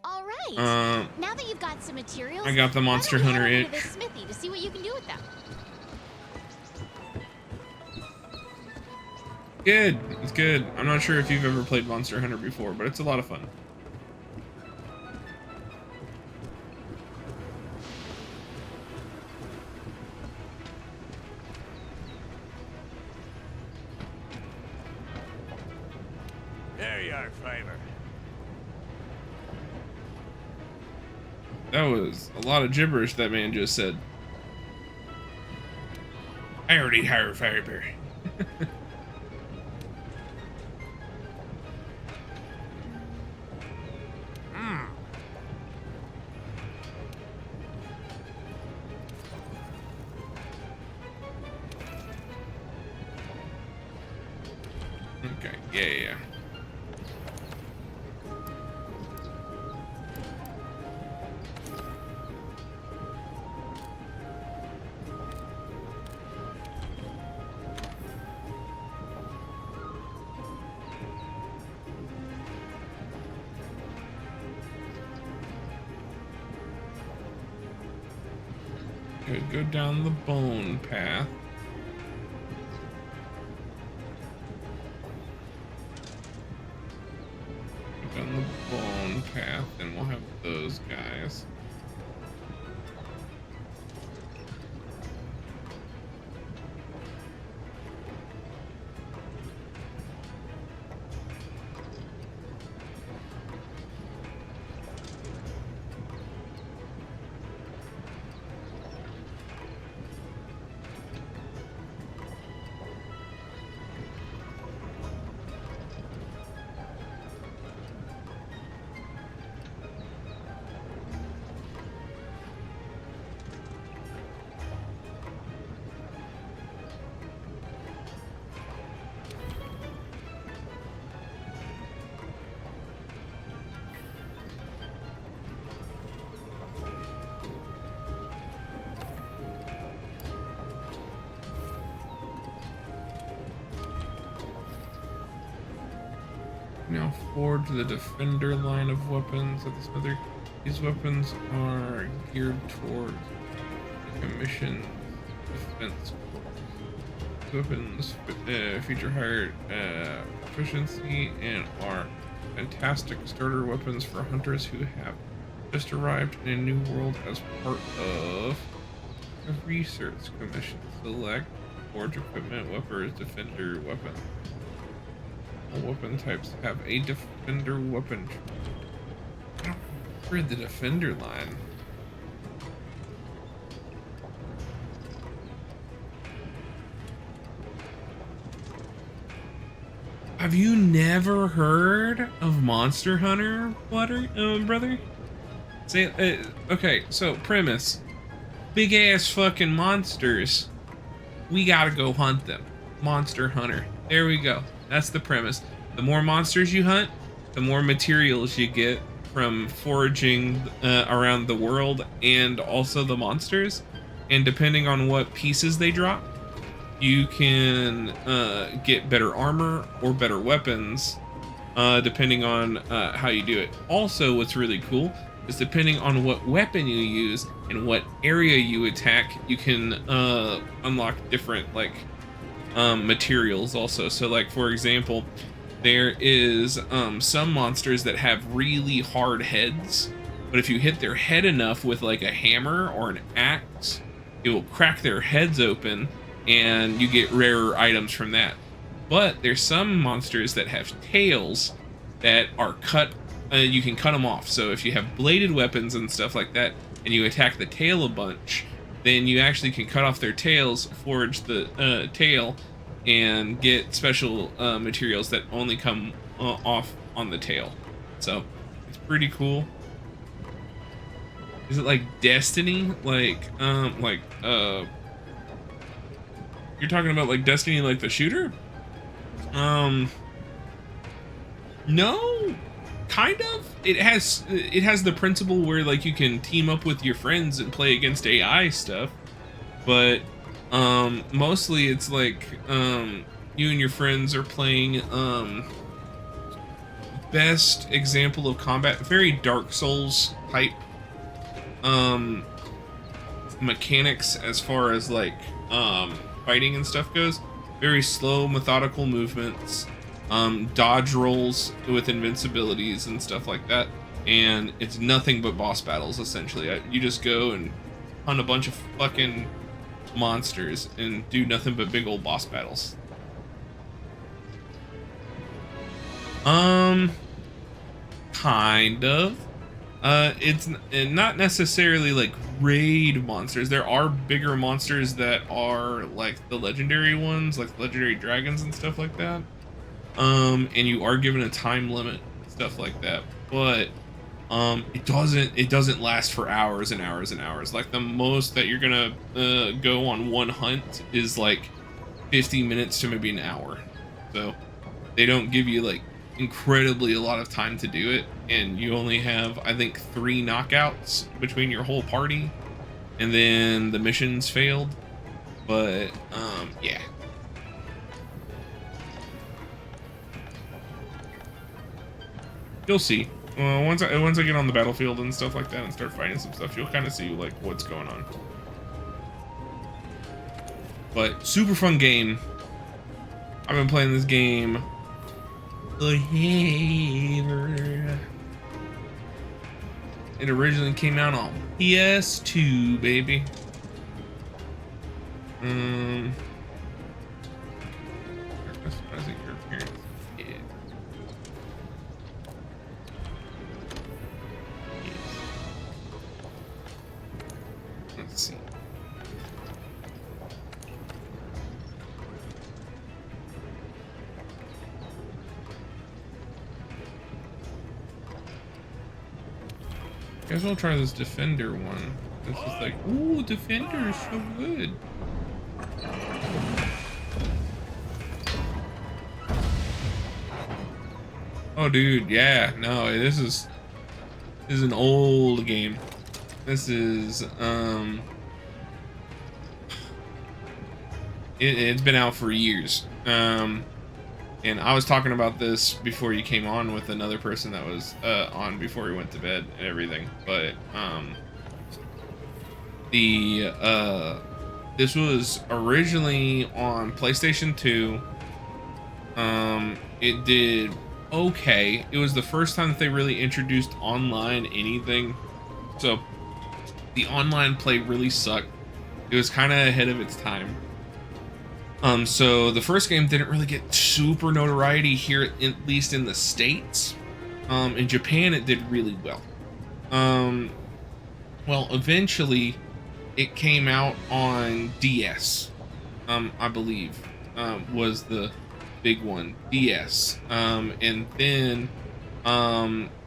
All right. Now that you've got some materials, I got the Monster why don't you Hunter head over to itch. this smithy to see what you can do with them. Good. It's good. I'm not sure if you've ever played Monster Hunter before, but it's a lot of fun. There you are, Flavor. That was a lot of gibberish that man just said. I already hired Firebear. Okay, yeah. Good, go down the bone path. Go down the bone path, and we'll have those guys. Now forge the defender line of weapons at the smithy. These weapons are geared towards the commission defense corps. Weapons feature higher proficiency and are fantastic starter weapons for hunters who have just arrived in a new world as part of a research commission. Select forge equipment, weapons, defender weapon. All weapon types have a defender weapon. I don't read the defender line. Have you never heard of Monster Hunter, brother? Say, okay, so premise. Big ass fucking monsters. We gotta go hunt them. Monster Hunter. There we go. That's the premise. The more monsters you hunt, the more materials you get from foraging around the world and also the monsters. And depending on what pieces they drop, you can get better armor or better weapons depending on how you do it. Also, what's really cool is depending on what weapon you use and what area you attack, you can unlock different materials also. So like, for example, there is some monsters that have really hard heads, but if you hit their head enough with like a hammer or an axe, it will crack their heads open and you get rarer items from that. But there's some monsters that have tails that are cut, you can cut them off. So if you have bladed weapons and stuff like that and you attack the tail a bunch, then you actually can cut off their tails, forge the tail, and get special materials that only come off on the tail. So it's pretty cool. Is it like Destiny? You're talking about like Destiny, like the shooter? No, kind of. It has the principle where like you can team up with your friends and play against AI stuff, but mostly it's like you and your friends are playing best example of combat, very Dark Souls type mechanics as far as like fighting and stuff goes. Very slow, methodical movements, dodge rolls with invincibilities and stuff like that, and it's nothing but boss battles essentially. You just go and hunt a bunch of fucking monsters and do nothing but big old boss battles. Kind of. It's not necessarily like raid monsters. There are bigger monsters that are like the legendary ones, like legendary dragons and stuff like that. And you are given a time limit, stuff like that. But it doesn't last for hours and hours and hours. Like the most that you're gonna go on one hunt is like 50 minutes to maybe an hour. So they don't give you like incredibly a lot of time to do it, and you only have, I think, 3 knockouts between your whole party, and then the missions failed. But yeah. You'll see. Once I get on the battlefield and stuff like that and start fighting some stuff, you'll kind of see like what's going on. But super fun game. I've been playing this game forever. It originally came out on PS2, baby. Let's see. Guess I'll try this Defender one. This is like, ooh, Defender is so good. Oh, dude, yeah, no, this is an old game. This is it's been out for years. And I was talking about this before you came on with another person that was on before he went to bed and everything. But this was originally on PlayStation 2. It did okay. It was the first time that they really introduced online anything. So the online play really sucked. It was kind of ahead of its time. So the first game didn't really get super notoriety here, at least in the States. In Japan, it did really well. Well, eventually, it came out on DS. I believe was the big one, DS. And then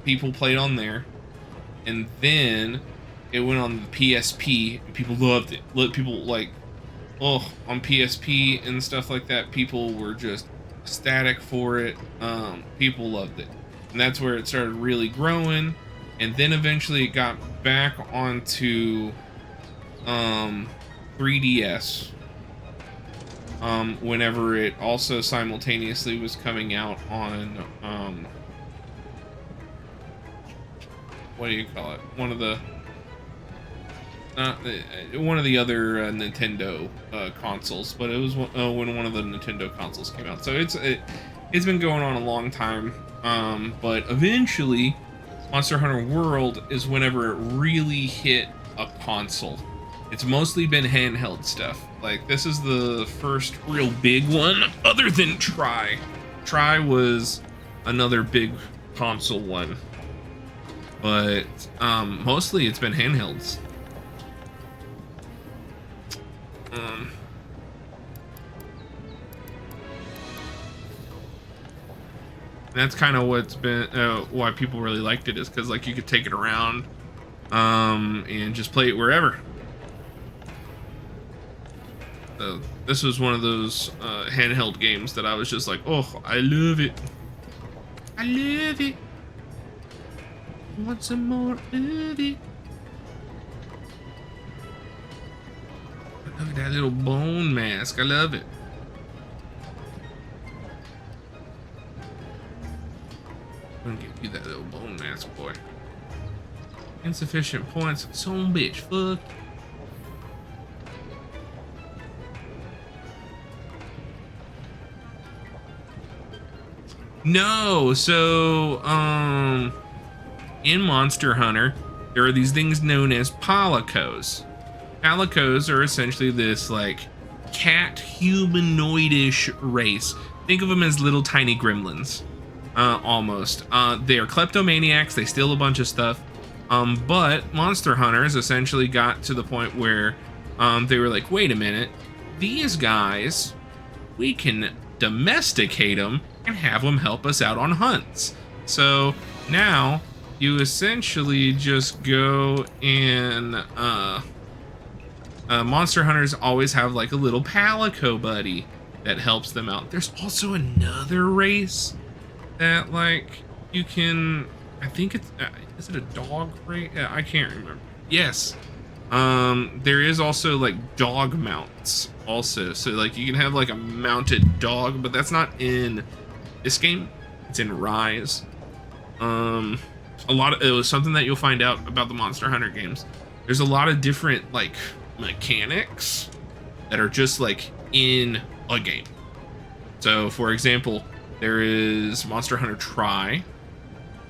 people played on there, and then it went on the PSP. And people loved it. People like. Oh, on PSP and stuff like that, people were just ecstatic for it. People loved it. And that's where it started really growing. And then eventually it got back onto 3DS. Whenever it also simultaneously was coming out on, what do you call it? One of the other Nintendo consoles, but it was when one of the Nintendo consoles came out. So it's been going on a long time, but eventually Monster Hunter World is whenever it really hit a console. It's mostly been handheld stuff. Like, this is the first real big one other than Tri. Tri was another big console one, but mostly it's been handhelds. That's kind of what's been why people really liked it, is because like you could take it around and just play it wherever. So this was one of those handheld games that I was just like, oh, I love it. I love it. I want some more of it. Look at that little bone mask. I love it. I'm gonna give you that little bone mask, boy. Insufficient points. Son bitch, fuck. No, so in Monster Hunter, there are these things known as palicos. Palicos are essentially this like cat humanoidish race. Think of them as little tiny gremlins, almost. They are kleptomaniacs. They steal a bunch of stuff. But Monster Hunters essentially got to the point where they were like, wait a minute, these guys, we can domesticate them and have them help us out on hunts. So now you essentially just go and Monster Hunters always have like a little palico buddy that helps them out. There's also another race that like you can, I think it's is it a dog race? I can't remember. Yes. There is also like dog mounts also. So like you can have like a mounted dog, but that's not in this game. It's in Rise. It was something that you'll find out about the Monster Hunter games. There's a lot of different like mechanics that are just like in a game. So for example, there is Monster Hunter Tri,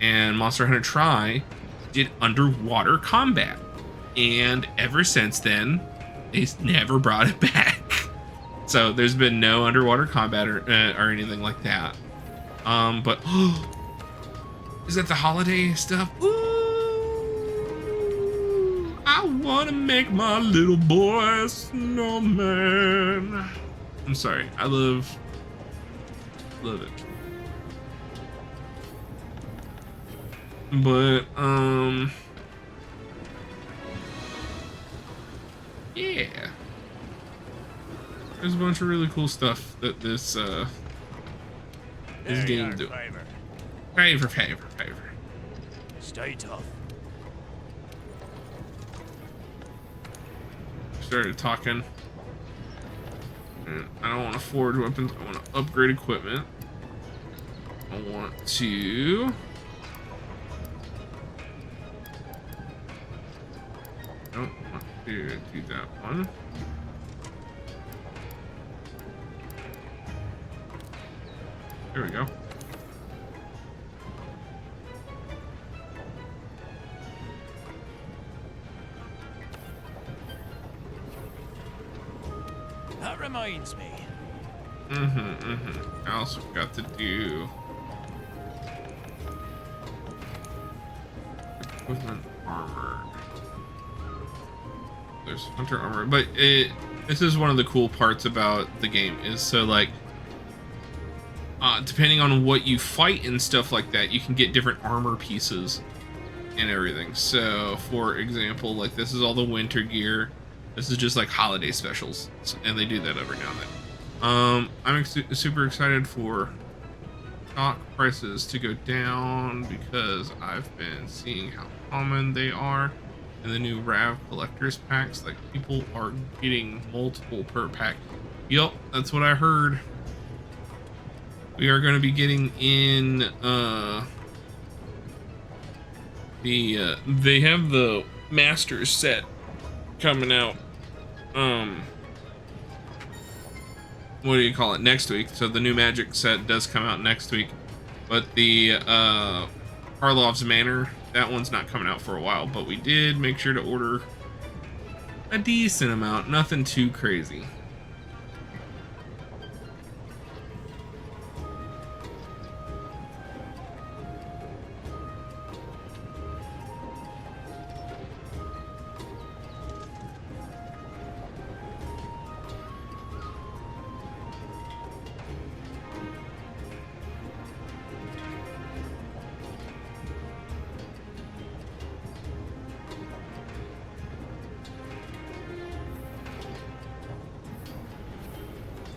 and Monster Hunter Tri did underwater combat, and ever since then they never brought it back. So there's been no underwater combat or anything like that. But is that the holiday stuff? Ooh, I wanna make my little boy a snowman. I'm sorry, I love it. But yeah, there's a bunch of really cool stuff that this game do. Favor. Stay tough. Started talking. And I don't want to forge weapons. I want to upgrade equipment. I want to. Don't want to do that one. There we go. That reminds me. I also got to do equipment armor. There's hunter armor, but this is one of the cool parts about the game is so like depending on what you fight and stuff like that, you can get different armor pieces and everything. So for example, like this is all the winter gear. This is just like holiday specials, and they do that every now and then. I'm super excited for stock prices to go down because I've been seeing how common they are in the new RAV collectors packs. Like people are getting multiple per pack. Yup, that's what I heard. We are going to be getting in they have the Masters set coming out what do you call it, next week. So the new Magic set does come out next week, but the Karlov's Manor, that one's not coming out for a while, but we did make sure to order a decent amount, nothing too crazy.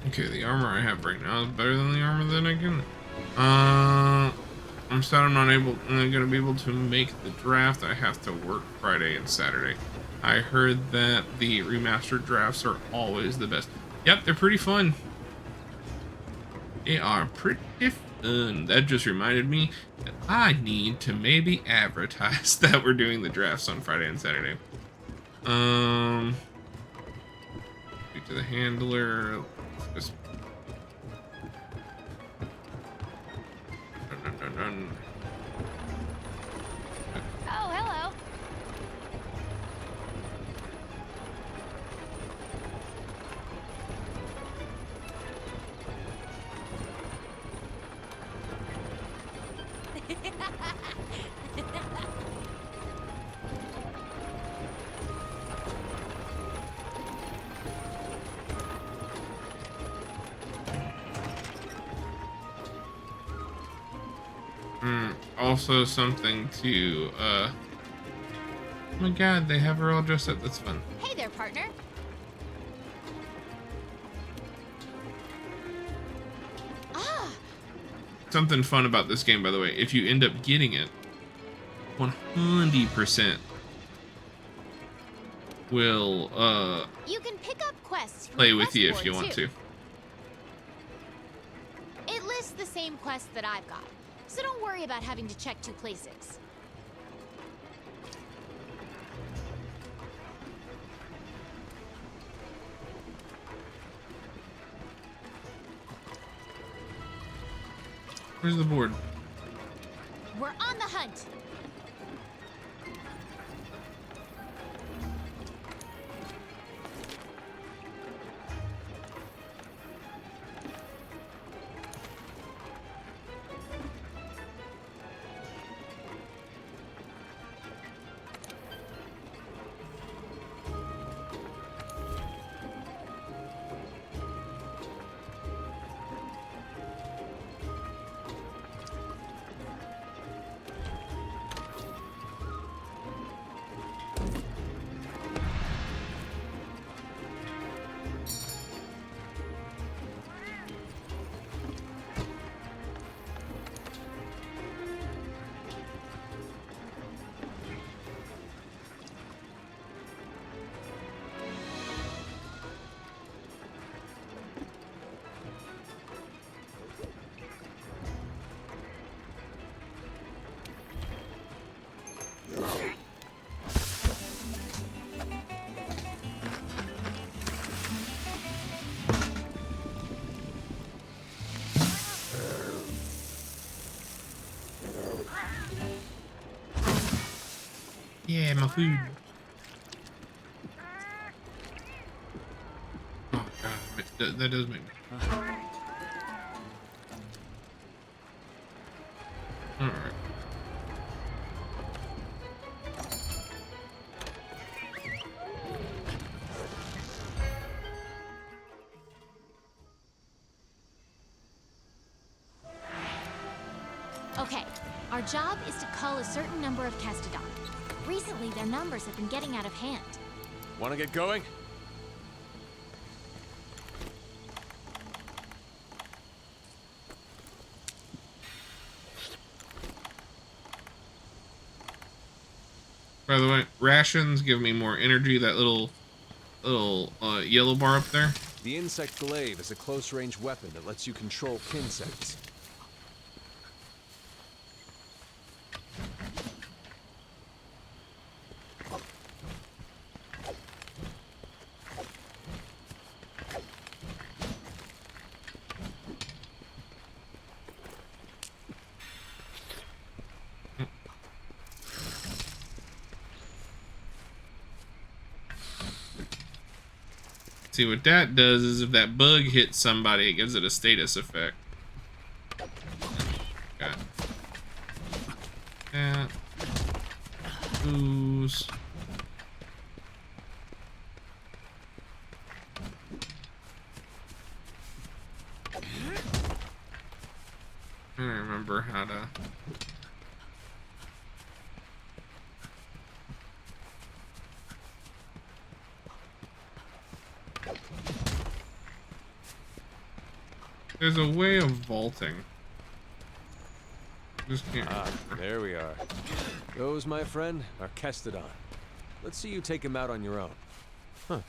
Okay, the armor I have right now is better than the armor that I can. I'm sad I'm not gonna be able to make the draft. I have to work Friday and Saturday. I heard that the remastered drafts are always the best. Yep, they're pretty fun. They are pretty fun. That just reminded me that I need to maybe advertise that we're doing the drafts on Friday and Saturday. Speak to the handler. Just... Dun. Oh, hello. Also something to, oh my god, they have her all dressed up. That's fun. Hey there, partner. Ah, Something fun about this game, by the way, if you end up getting it, 100% will, you can pick up quests from play the with quest you if board, you want too. to. It lists the same quests that I've got, so don't worry about having to check 2 places. Where's the board? We're on the hunt. Yeah, my food. Oh god, that does make me. Alright. Okay, our job is to cull a certain number of Kestodon. Recently, their numbers have been getting out of hand. Want to get going? By the way, rations give me more energy. That little yellow bar up there. The insect glaive is a close-range weapon that lets you control insects. See, what that does is if that bug hits somebody, it gives it a status effect. Got that. Ooze. I don't remember how to... There's a way of vaulting. Just can't. There we are. Those, my friend, are Kestodon. Let's see you take him out on your own. Huh.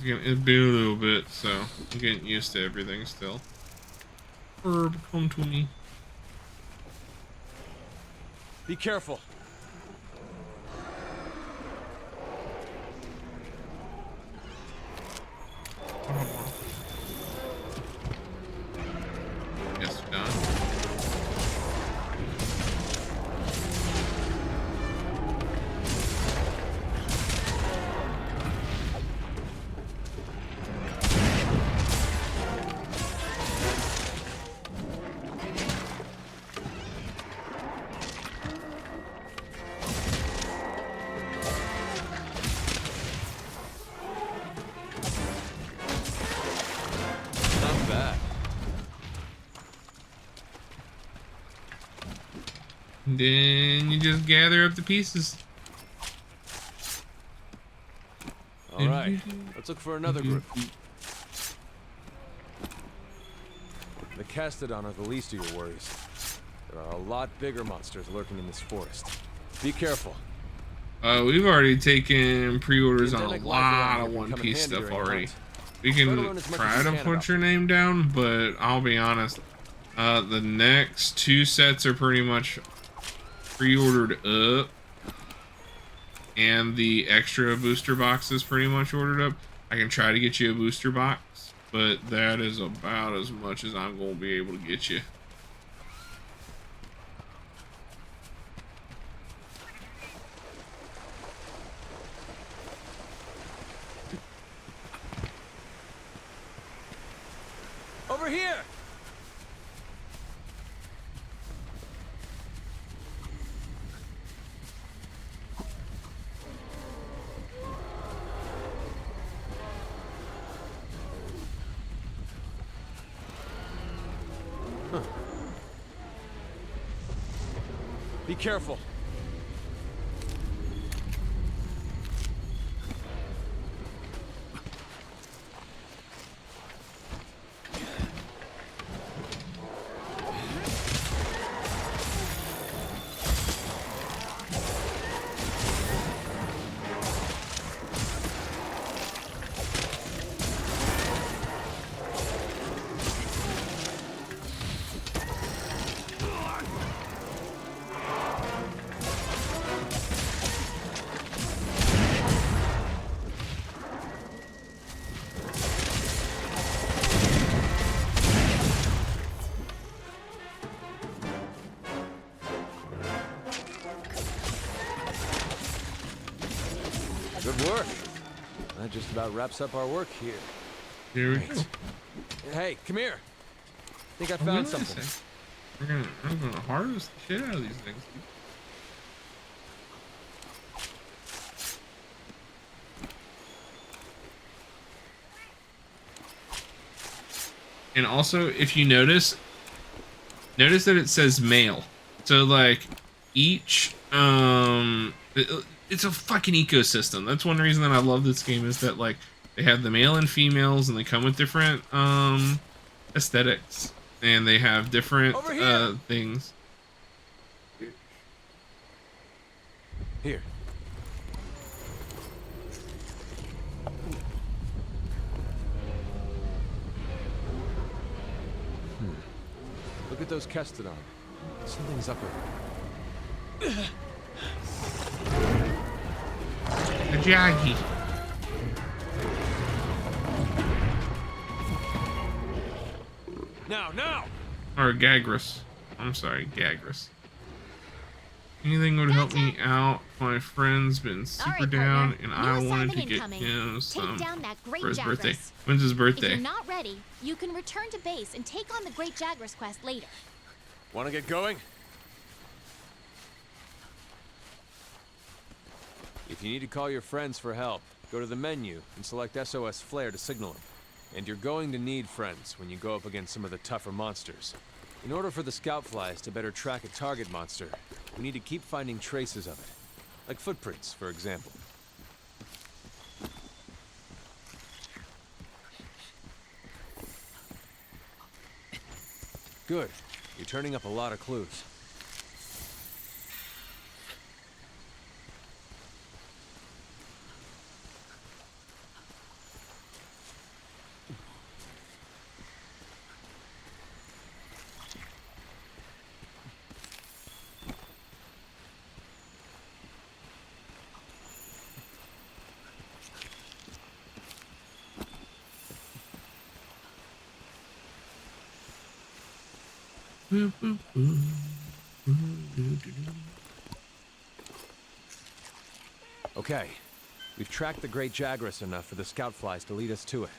It's been a little bit, so I'm getting used to everything still. Herb, come to me. Be careful. Yes, done. Not bad. Then you just gather up the pieces. All right, let's look for another group. The Kestodon are the least of your worries. There are a lot bigger monsters lurking in this forest. Be careful. We've already taken pre-orders on a Endemic life around lot here of can One come in Piece handy stuff during a already. hunt. We Try to can learn as much try as you to can put about your name down, but I'll be honest. The next 2 sets are pretty much pre-ordered up, and the extra booster box is pretty much ordered up. I can try to get you a booster box, but that is about as much as I'm going to be able to get you. Over here! Huh. Be careful. Good work. That just about wraps up our work here. Here we Great. go. Hey, come here. Think I Oh, found wait a something. sec. I'm gonna harvest the shit out of these things. And also, if you notice that it says male. So like each it's a fucking ecosystem. That's one reason that I love this game, is that like they have the male and females, and they come with different aesthetics, and they have different things. Here. Look at those Kestodon. Something's up there. A Jaggy. Now! Or Gagras. I'm sorry, Gagras. Anything would help me out. My friend's been super Alright, down, partner. and New I wanted to assignment get incoming. him Take some down that great for his birthday. Jagras. When's his If birthday? you're not ready, you can return to base and take on the Great Jagras quest later. Want to get going? If you need to call your friends for help, go to the menu and select SOS Flare to signal it. And you're going to need friends when you go up against some of the tougher monsters. In order for the scout flies to better track a target monster, we need to keep finding traces of it. Like footprints, for example. Good. You're turning up a lot of clues. Okay. We've tracked the Great Jagras enough for the scout flies to lead us to it.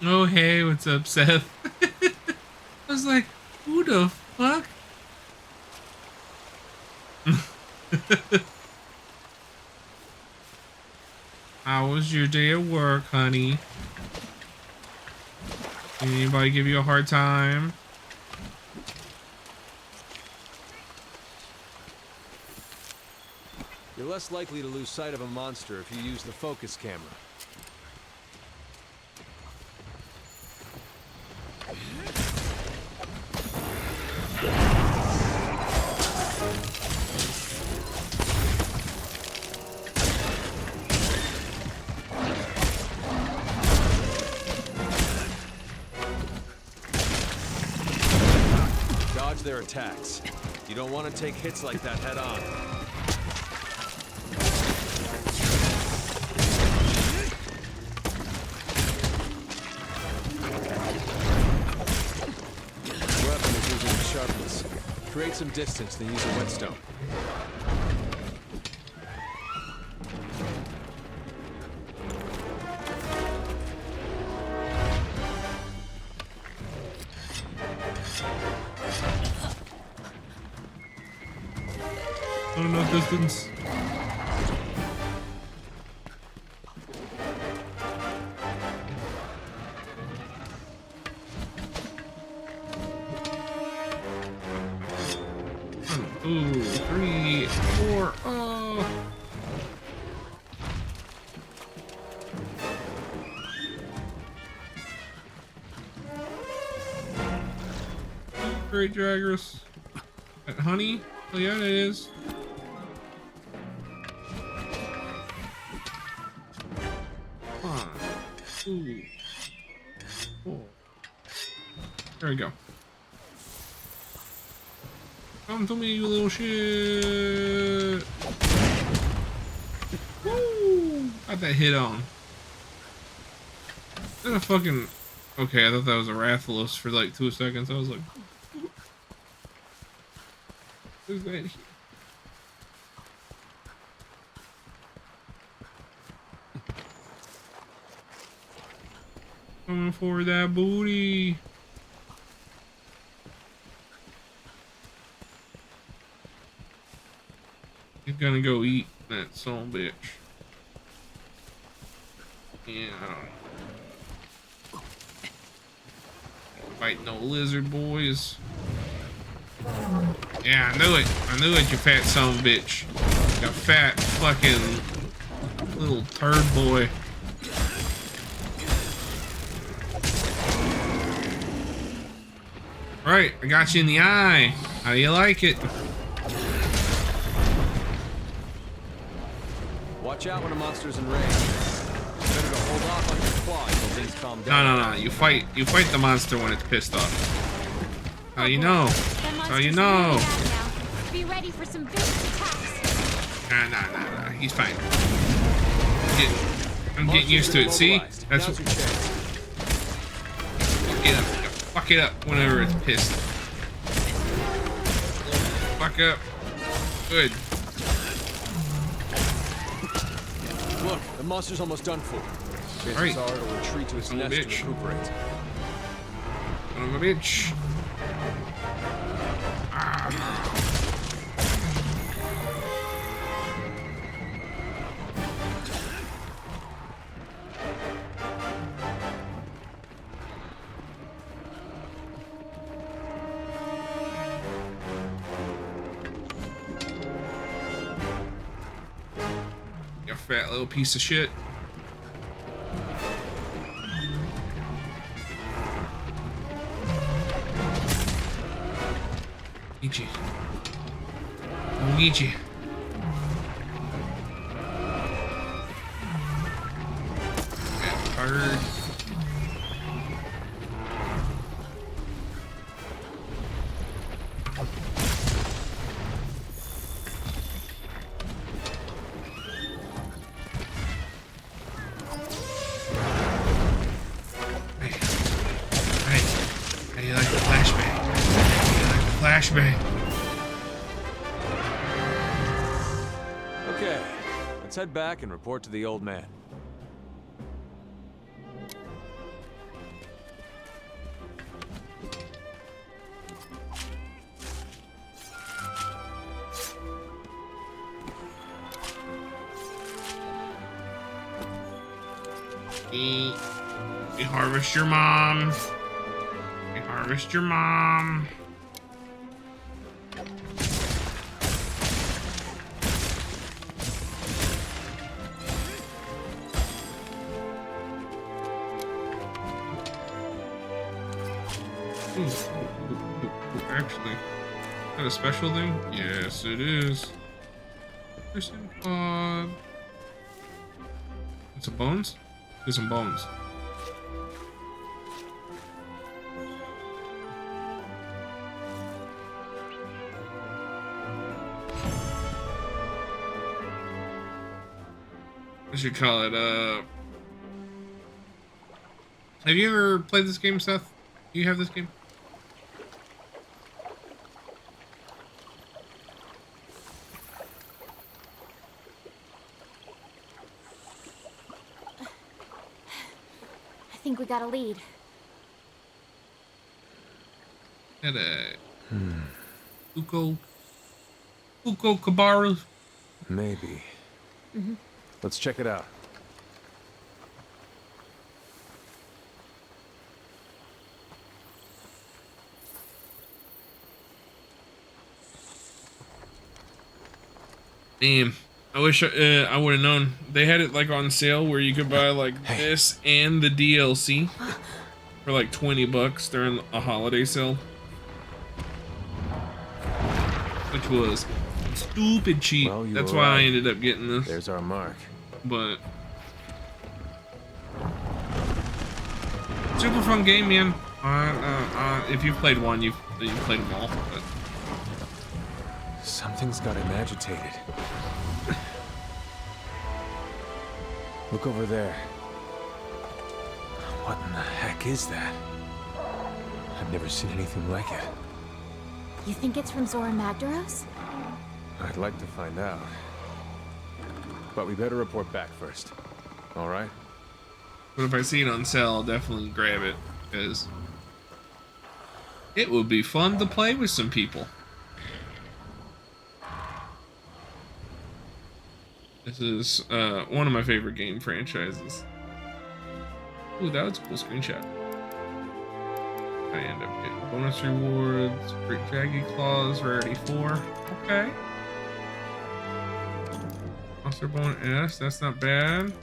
Oh, hey, what's up, Seth? I was like, who the fuck? How was your day at work, honey? Did anybody give you a hard time? You're less likely to lose sight of a monster if you use the focus camera. Dodge their attacks. You don't want to take hits like that head on. Weapon is losing sharpness. Create some distance, then use a whetstone. Not enough distance. One, 2, 3, 4. Oh. Great Jagras. Honey? Oh yeah, it is. One, 2, 4. There we go. Come to me, you little shit. Woo! Got that hit on. Is that a fucking... Okay, I thought that was a Rathalos for like 2 seconds. I was like... Who's that here? Coming for that booty. He's gonna go eat that son of a bitch. Yeah, I don't know. Fight no lizard boys. Yeah, I knew it. I knew it, you fat son of a bitch. You fat fucking little turd boy. Right, I got you in the eye. How do you like it? Watch out when a monster's enraged. Better to hold off on your claw until things calm down. No. You fight the monster when it's pissed off. How you know? How you know? Really bad now. Be ready for some vicious attacks. Nah. He's fine. I'm getting used to it. See? That's Now's what. your chance. Fuck it up whenever it's pissed. Fuck up. Good. Look, the monster's almost done for. Right. Chances are it'll retreat to its Son of a nest to bitch. recuperate. Son of a bitch. You fat little piece of shit. Luigi. Luigi. Bird. Hey. How do you like the flashbang? How do you like the flashbang? Okay, let's head back and report to the old man. We harvest your mom. We harvest your mom. Actually, is that a special thing? Yes, it is. Person pod. Some bones? There's some bones. I should call it, have you ever played this game, Seth? Do you have this game? I think we got a lead. At a Uko Kabaru. Maybe. Let's check it out. Damn. I wish I would have known. They had it like on sale where you could buy like this and the DLC for like $20 during a holiday sale. Which was stupid cheap. Well, you That's were why I right. ended up getting this. There's our mark. But super fun game, man. If you've played one, you've played them all. But Something's got him agitated. Look over there. What in the heck is that? I've never seen anything like it. You think it's from Zora Magdaros? I'd like to find out. But we better report back first. All right? But if I see it on sale, I'll definitely grab it, because it would be fun to play with some people. This is one of my favorite game franchises. Ooh, that was a cool screenshot. I end up getting bonus rewards, Great Jaggy Claws, Rarity 4. Okay. Monster Bone S, that's not bad.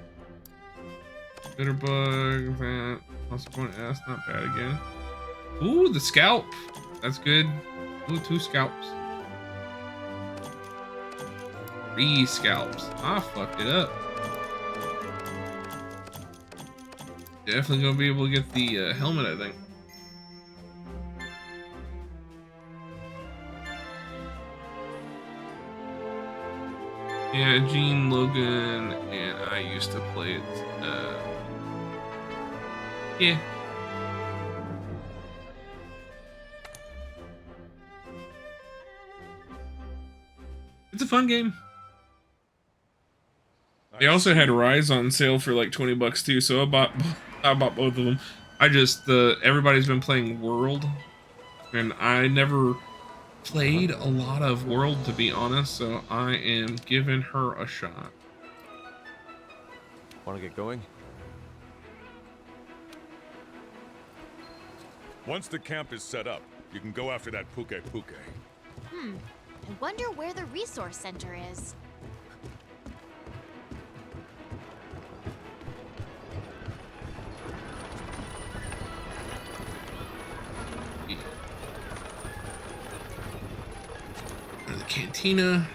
Bitterbug, that. Monster Bone S, not bad again. Ooh, the scalp. That's good. Ooh, 2 scalps. 3 scalps. I fucked it up. Definitely gonna be able to get the helmet, I think. Yeah, Gene, Logan, and I used to play it. Yeah. It's a fun game. They also had Rise on sale for like 20 bucks too, so I bought both of them. I just everybody's been playing World, and I never played a lot of World, to be honest, so I am giving her a shot. Want to get going? Once the camp is set up, you can go after that Puke Puke. I wonder where the resource center is. The cantina.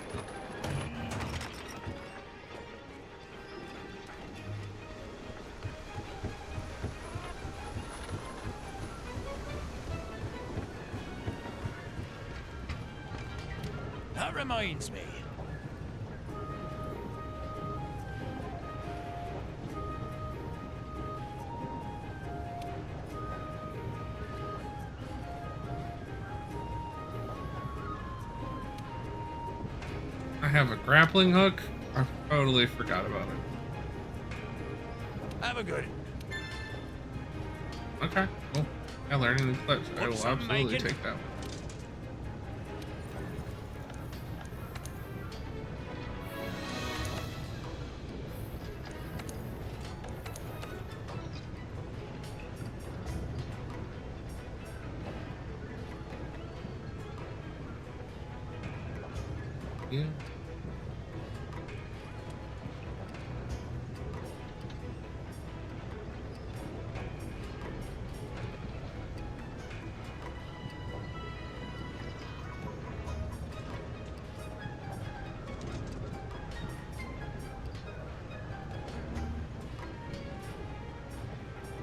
That reminds me. I have a grappling hook. I totally forgot about it. Have a good. Okay, cool. Yeah, learning the clutch. I will What's up, absolutely Megan? take that one. Yeah.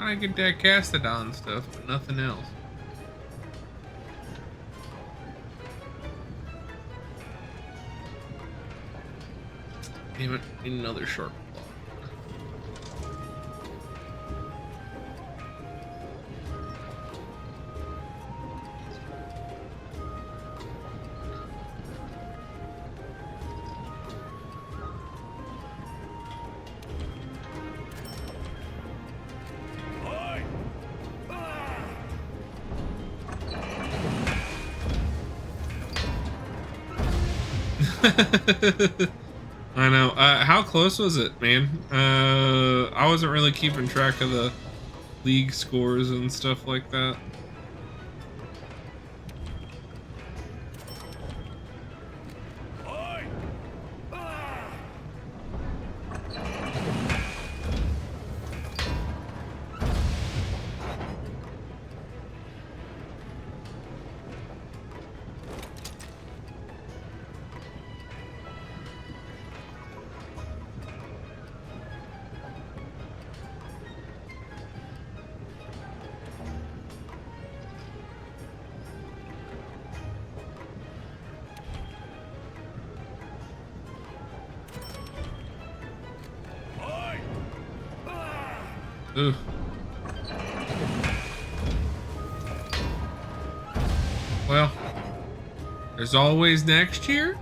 I get that Castodon stuff, but nothing else. Damn it, need another sharp claw. Oi! I know. How close was it, man? I wasn't really keeping track of the league scores and stuff like that. Oi! Oi! Ooh. Well, there's always next year.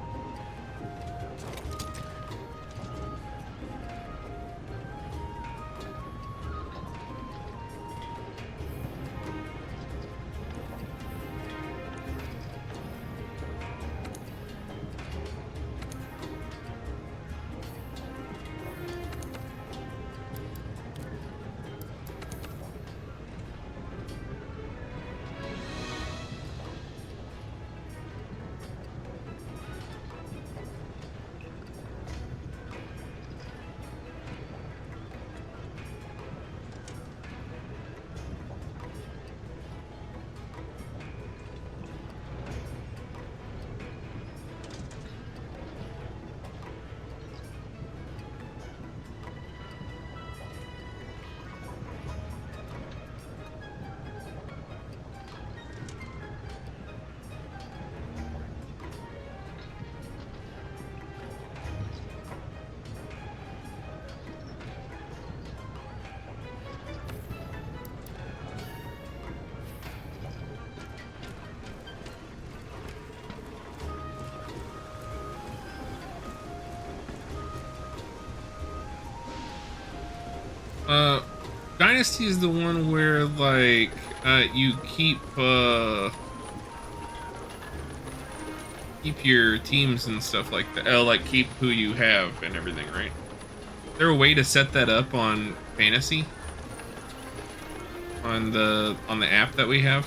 Dynasty is the one where like you keep your teams and stuff like that. Oh, like keep who you have and everything, right? Is there a way to set that up on Fantasy? On the app that we have?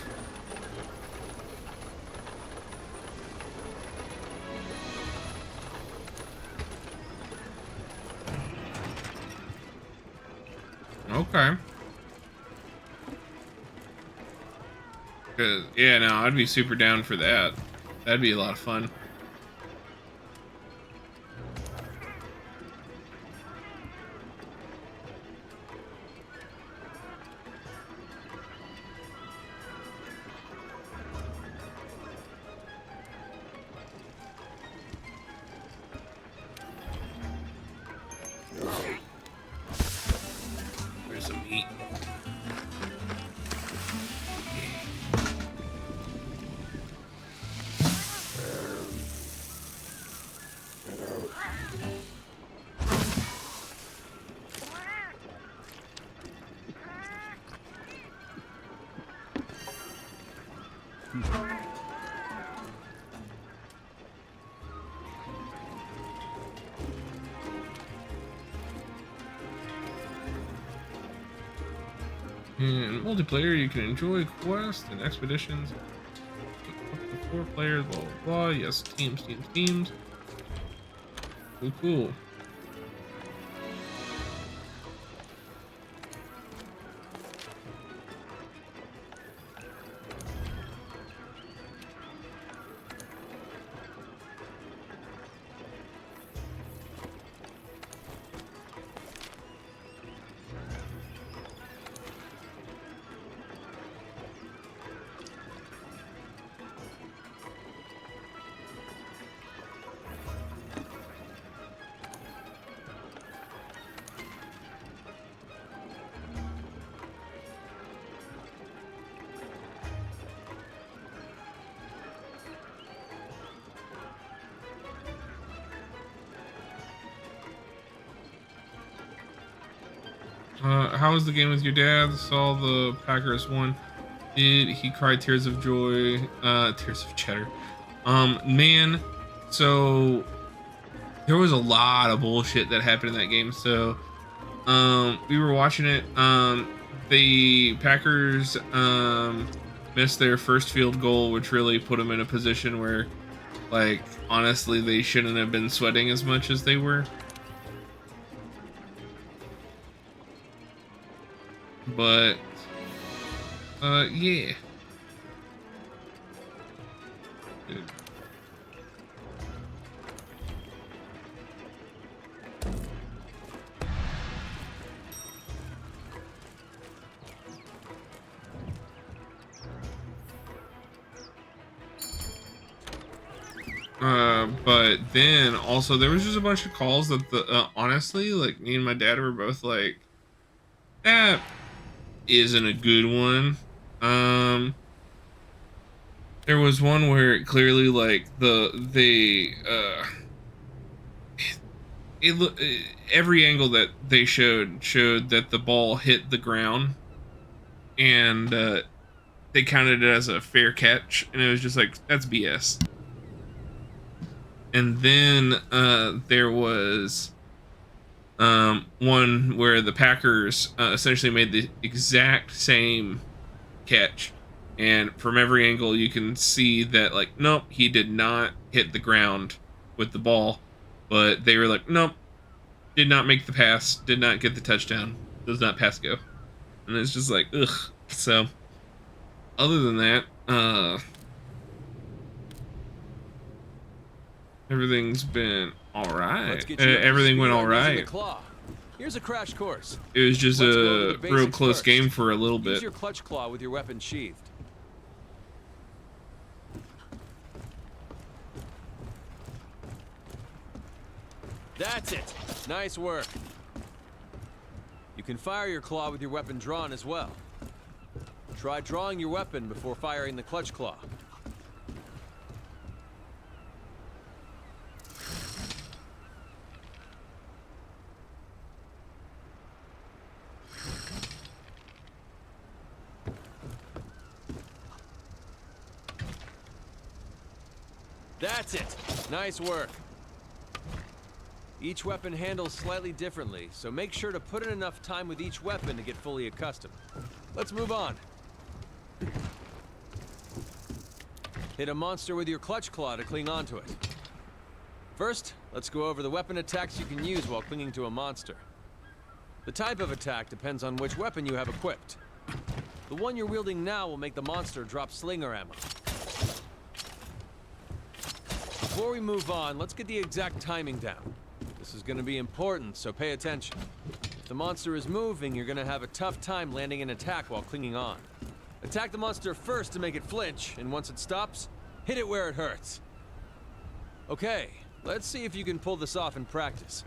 Okay. Yeah, no, I'd be super down for that. That'd be a lot of fun. There's some meat. In multiplayer, you can enjoy quests and expeditions. Up to 4 players, blah, blah, blah. Yes, teams. Cool. How was the game with your dad? Saw the Packers won. Did he cry tears of joy? Tears of cheddar. Man, so there was a lot of bullshit that happened in that game. So, we were watching it. The Packers, missed their first field goal, which really put them in a position where, like, honestly, they shouldn't have been sweating as much as they were. But, yeah. Dude. But then also there was just a bunch of calls that honestly, like, me and my dad were both like, that isn't a good one. There was one where it clearly, like, every angle that they showed that the ball hit the ground, and they counted it as a fair catch, and it was just like, that's BS. And then there was one where the Packers essentially made the exact same catch, and from every angle you can see that, like, nope, he did not hit the ground with the ball, but they were like, nope, did not make the pass, did not get the touchdown, does not pass go. And it's just like, ugh. So other than that, everything's been all right. Everything went all right. Here's a crash course. It was just a real close game for a little bit. Use your clutch claw with your weapon sheathed. That's it. Nice work. You can fire your claw with your weapon drawn as well. Try drawing your weapon before firing the clutch claw. That's it. Nice work. Each weapon handles slightly differently, so make sure to put in enough time with each weapon to get fully accustomed. Let's move on. Hit a monster with your clutch claw to cling onto it. First, let's go over the weapon attacks you can use while clinging to a monster. The type of attack depends on which weapon you have equipped. The one you're wielding now will make the monster drop slinger ammo. Before we move on, let's get the exact timing down. This is going to be important, so pay attention. If the monster is moving, you're going to have a tough time landing an attack while clinging on. Attack the monster first to make it flinch, and once it stops, hit it where it hurts. Okay, let's see if you can pull this off in practice.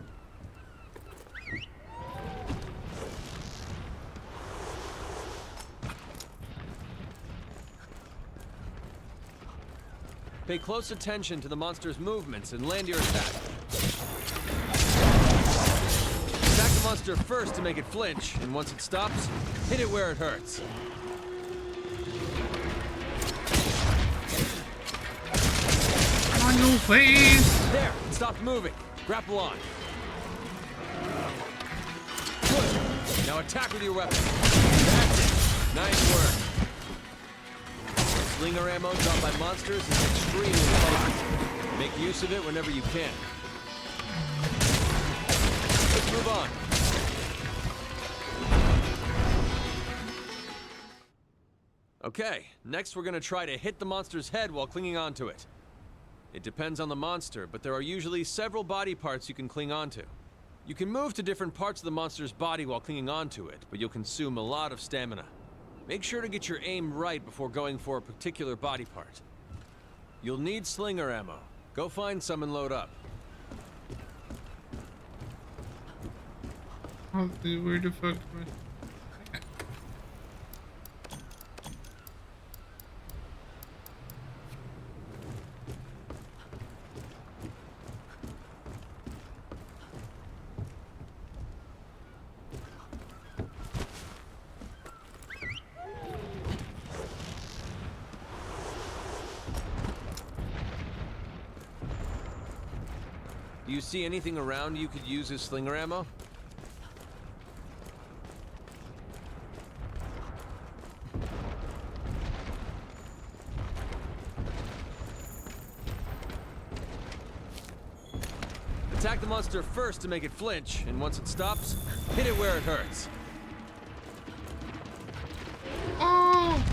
Pay close attention to the monster's movements and land your attack. Attack the monster first to make it flinch, and once it stops, hit it where it hurts. On your face! There, it stopped moving. Grapple on. Good. Now attack with your weapon. That's it. Nice work. Slinger ammo dropped by monsters is extremely potent. Make use of it whenever you can. Let's move on. Okay, next we're going to try to hit the monster's head while clinging onto it. It depends on the monster, but there are usually several body parts you can cling onto. You can move to different parts of the monster's body while clinging onto it, but you'll consume a lot of stamina. Make sure to get your aim right before going for a particular body part. You'll need slinger ammo. Go find some and load up. Oh, dude, where the fuck am I? Do you see anything around you could use as slinger ammo? Attack the monster first to make it flinch, and once it stops, hit it where it hurts. Oh!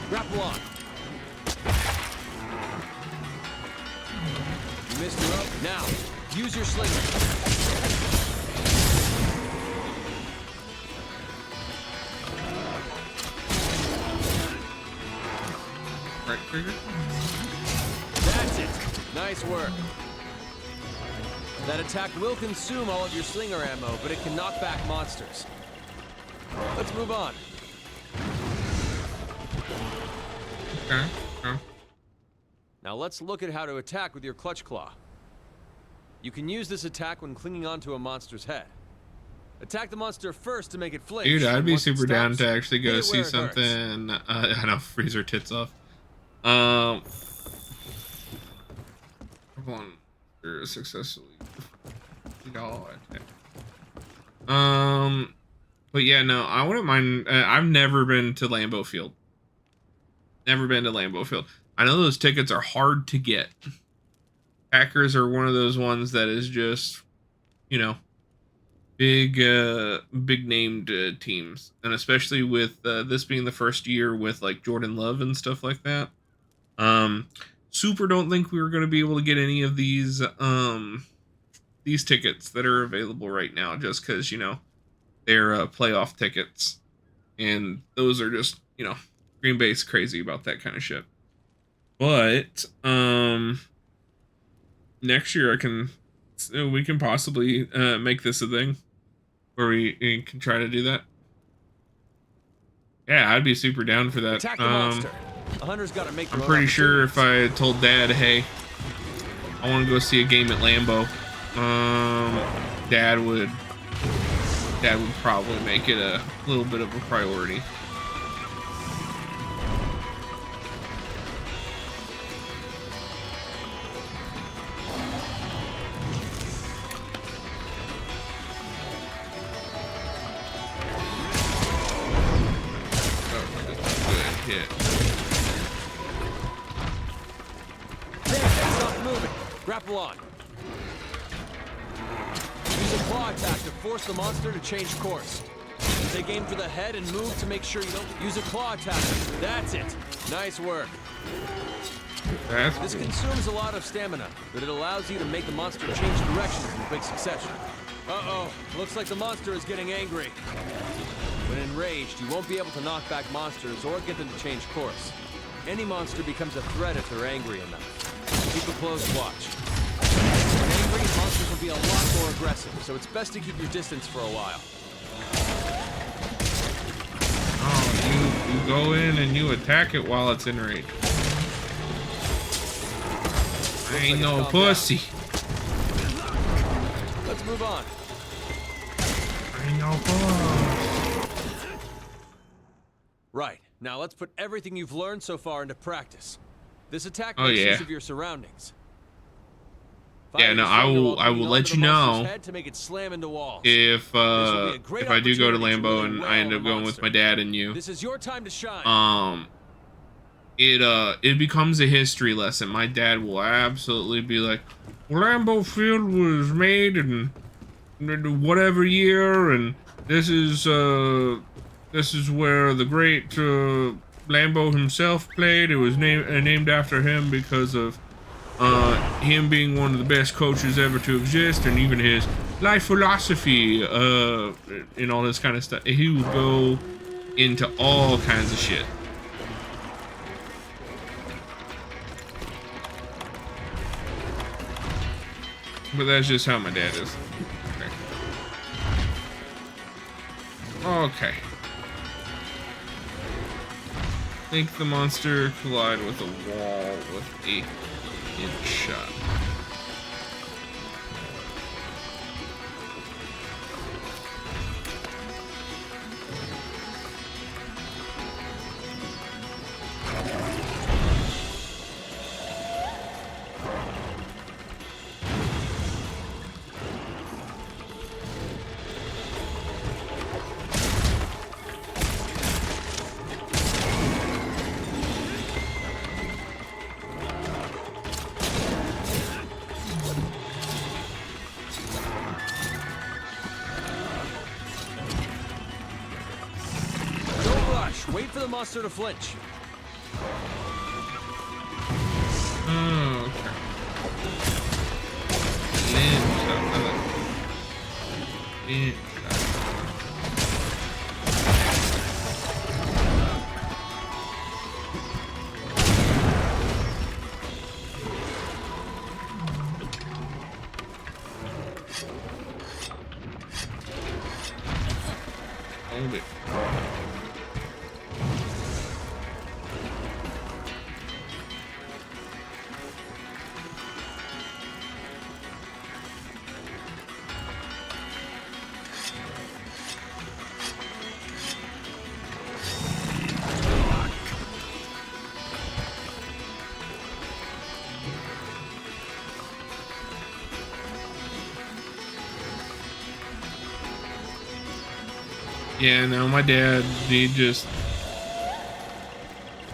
Grapple on. You missed her up. Now, use your slinger. Right trigger. That's it. Nice work. That attack will consume all of your slinger ammo, but it can knock back monsters. Let's move on. Okay. Now let's look at how to attack with your clutch claw. You can use this attack when clinging onto a monster's head. Attack the monster first to make it flinch. Dude, I'd be super down stops, to actually go hit it see where it hurts. something. I know, freeze her tits off. One successfully. But yeah, no, I wouldn't mind. I've never been to Lambeau Field. Never been to Lambeau Field. I know those tickets are hard to get. Packers are one of those ones that is just, you know, big named teams, and especially with this being the first year with like Jordan Love and stuff like that. Super don't think we were going to be able to get any of these tickets that are available right now, just because, you know, they're playoff tickets, and those are just, you know, Green Bay's crazy about that kind of shit. But next year we can possibly make this a thing where we can try to do that. Yeah, I'd be super down for that. Attack the monster. A hunter's got to make I'm pretty sure if I told Dad, hey, I want to go see a game at Lambeau, Dad would probably make it a little bit of a priority. Grapple on. Use a claw attack to force the monster to change course. Take aim for the head and move to make sure you don't use a claw attack. That's it. Nice work. This consumes a lot of stamina, but it allows you to make the monster change directions in quick succession. Uh-oh. Looks like the monster is getting angry. When enraged, you won't be able to knock back monsters or get them to change course. Any monster becomes a threat if they're angry enough. Keep a close watch. When angry, monsters will be a lot more aggressive, so it's best to keep your distance for a while. Oh, you go in and you attack it while it's enraged. I ain't no pussy. Let's move on. I ain't no pussy. Right. Now let's put everything you've learned so far into practice. This attack makes use of your surroundings. Yeah, no, I will let you know to make it slam into walls. if I do go to Lambo and I end up going with my dad and you. This is your time to shine. It becomes a history lesson. My dad will absolutely be like, Lambeau Field was made in whatever year, and this is where the great Lambeau himself played. It was named after him because of him being one of the best coaches ever to exist, and even his life philosophy and all this kind of stuff. He would go into all kinds of shit. But that's just how my dad is. Okay. Make the monster collide with a wall with a hit shot. Wait for the monster to flinch. Oh, okay. Hold it. Yeah, no, my dad, he just,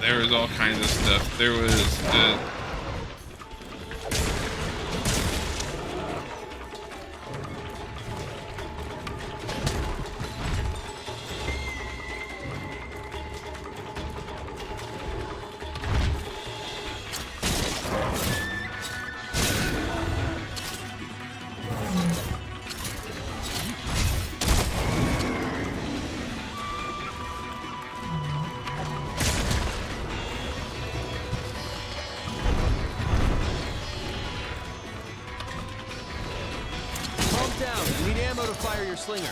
there was all kinds of stuff. There was down. You need ammo to fire your slinger.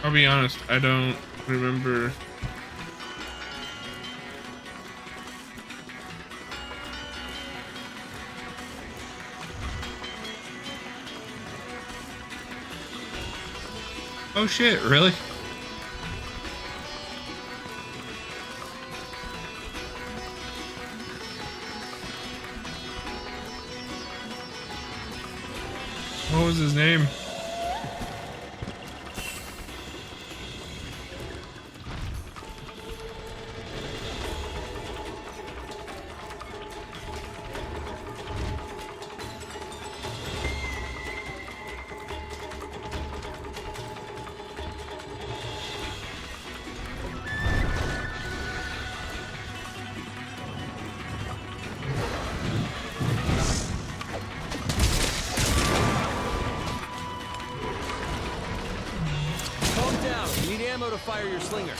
I'll be honest, I don't remember. Oh shit, really? What was his name? Calm down. You need ammo to fire your slinger.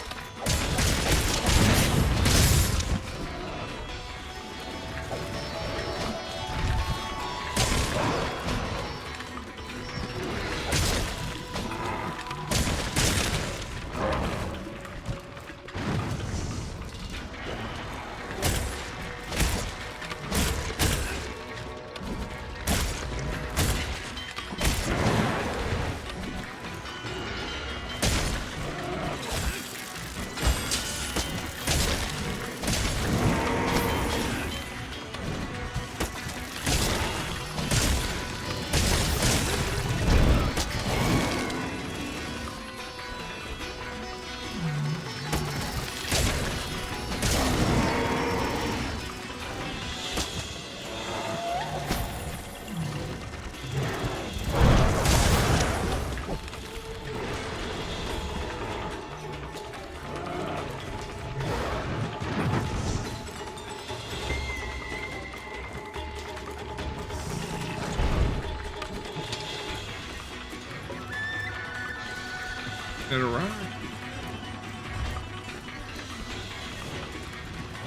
It arrived.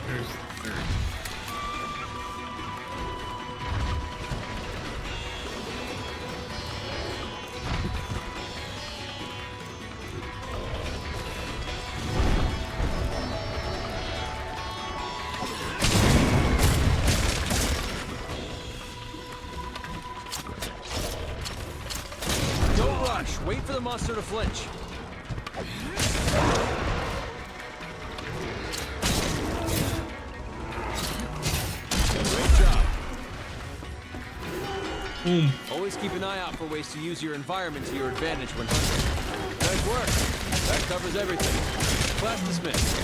There's the third. Don't rush. Wait for the monster to flinch. Great job. Boom. Always keep an eye out for ways to use your environment to your advantage when hunting. Nice work. That covers everything. Class dismissed.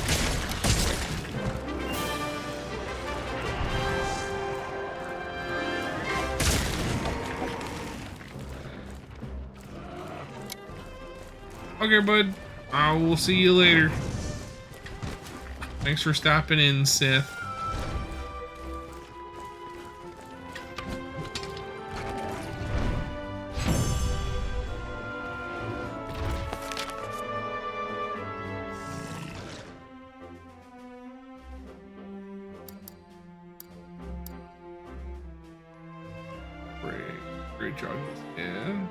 Okay, bud. I will see you later. Thanks for stopping in, Sith. Great job, yeah.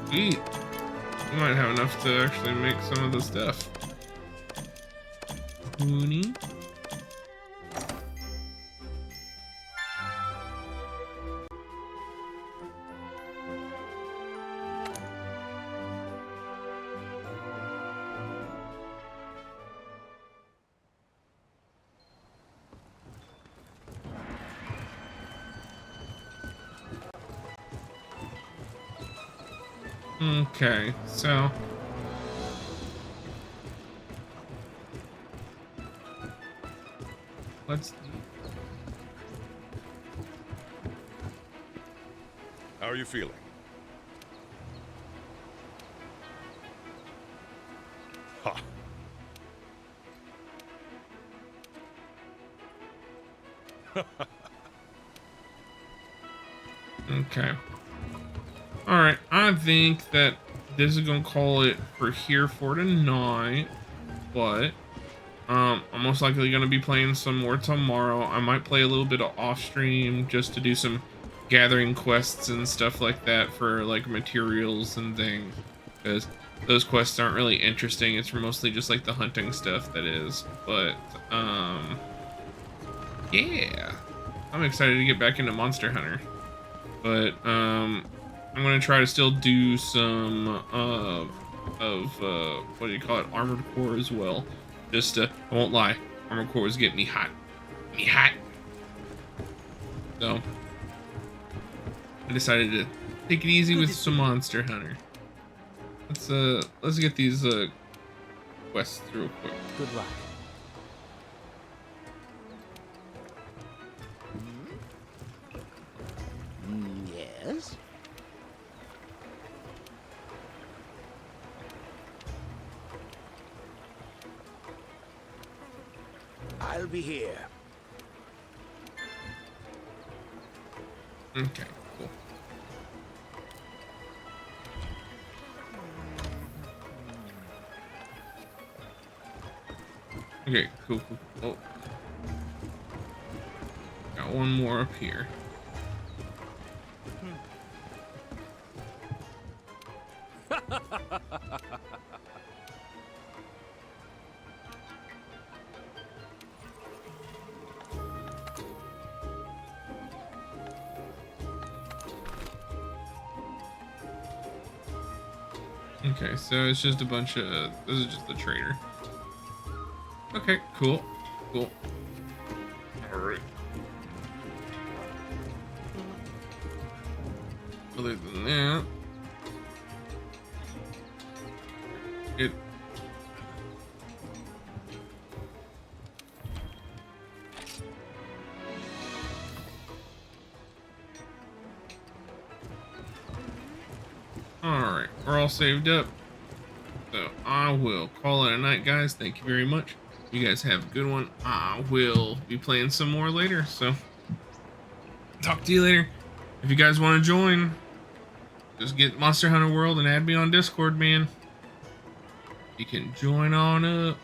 Sweet. We might have enough to actually make some of the stuff. Mooney. Okay, so let's. How are you feeling? Ha! Okay. Alright, I think that this is gonna call it for here for tonight. But I'm most likely gonna be playing some more tomorrow. I might play a little bit of off stream just to do some gathering quests and stuff like that for like materials and things, because those quests aren't really interesting. It's mostly just like the hunting stuff that is. But yeah, I'm excited to get back into Monster Hunter. But I'm gonna try to still do some what do you call it, Armored Core as well. Just I won't lie, Armored Core was getting me hot. So I decided to take it easy with some Monster Hunter. Let's get these quests real quick. Good luck. Yes? I'll be here. Okay, cool. Okay, cool. Oh. Got one more up here. Okay, so it's just a bunch of... This is just the trader. Okay, cool. Alright. Other than that... Alright, we're all saved up. So I will call it a night, guys. Thank you very much. You guys have a good one. I will be playing some more later, so talk to you later. If you guys want to join, just get Monster Hunter World and add me on Discord, man. You can join on up.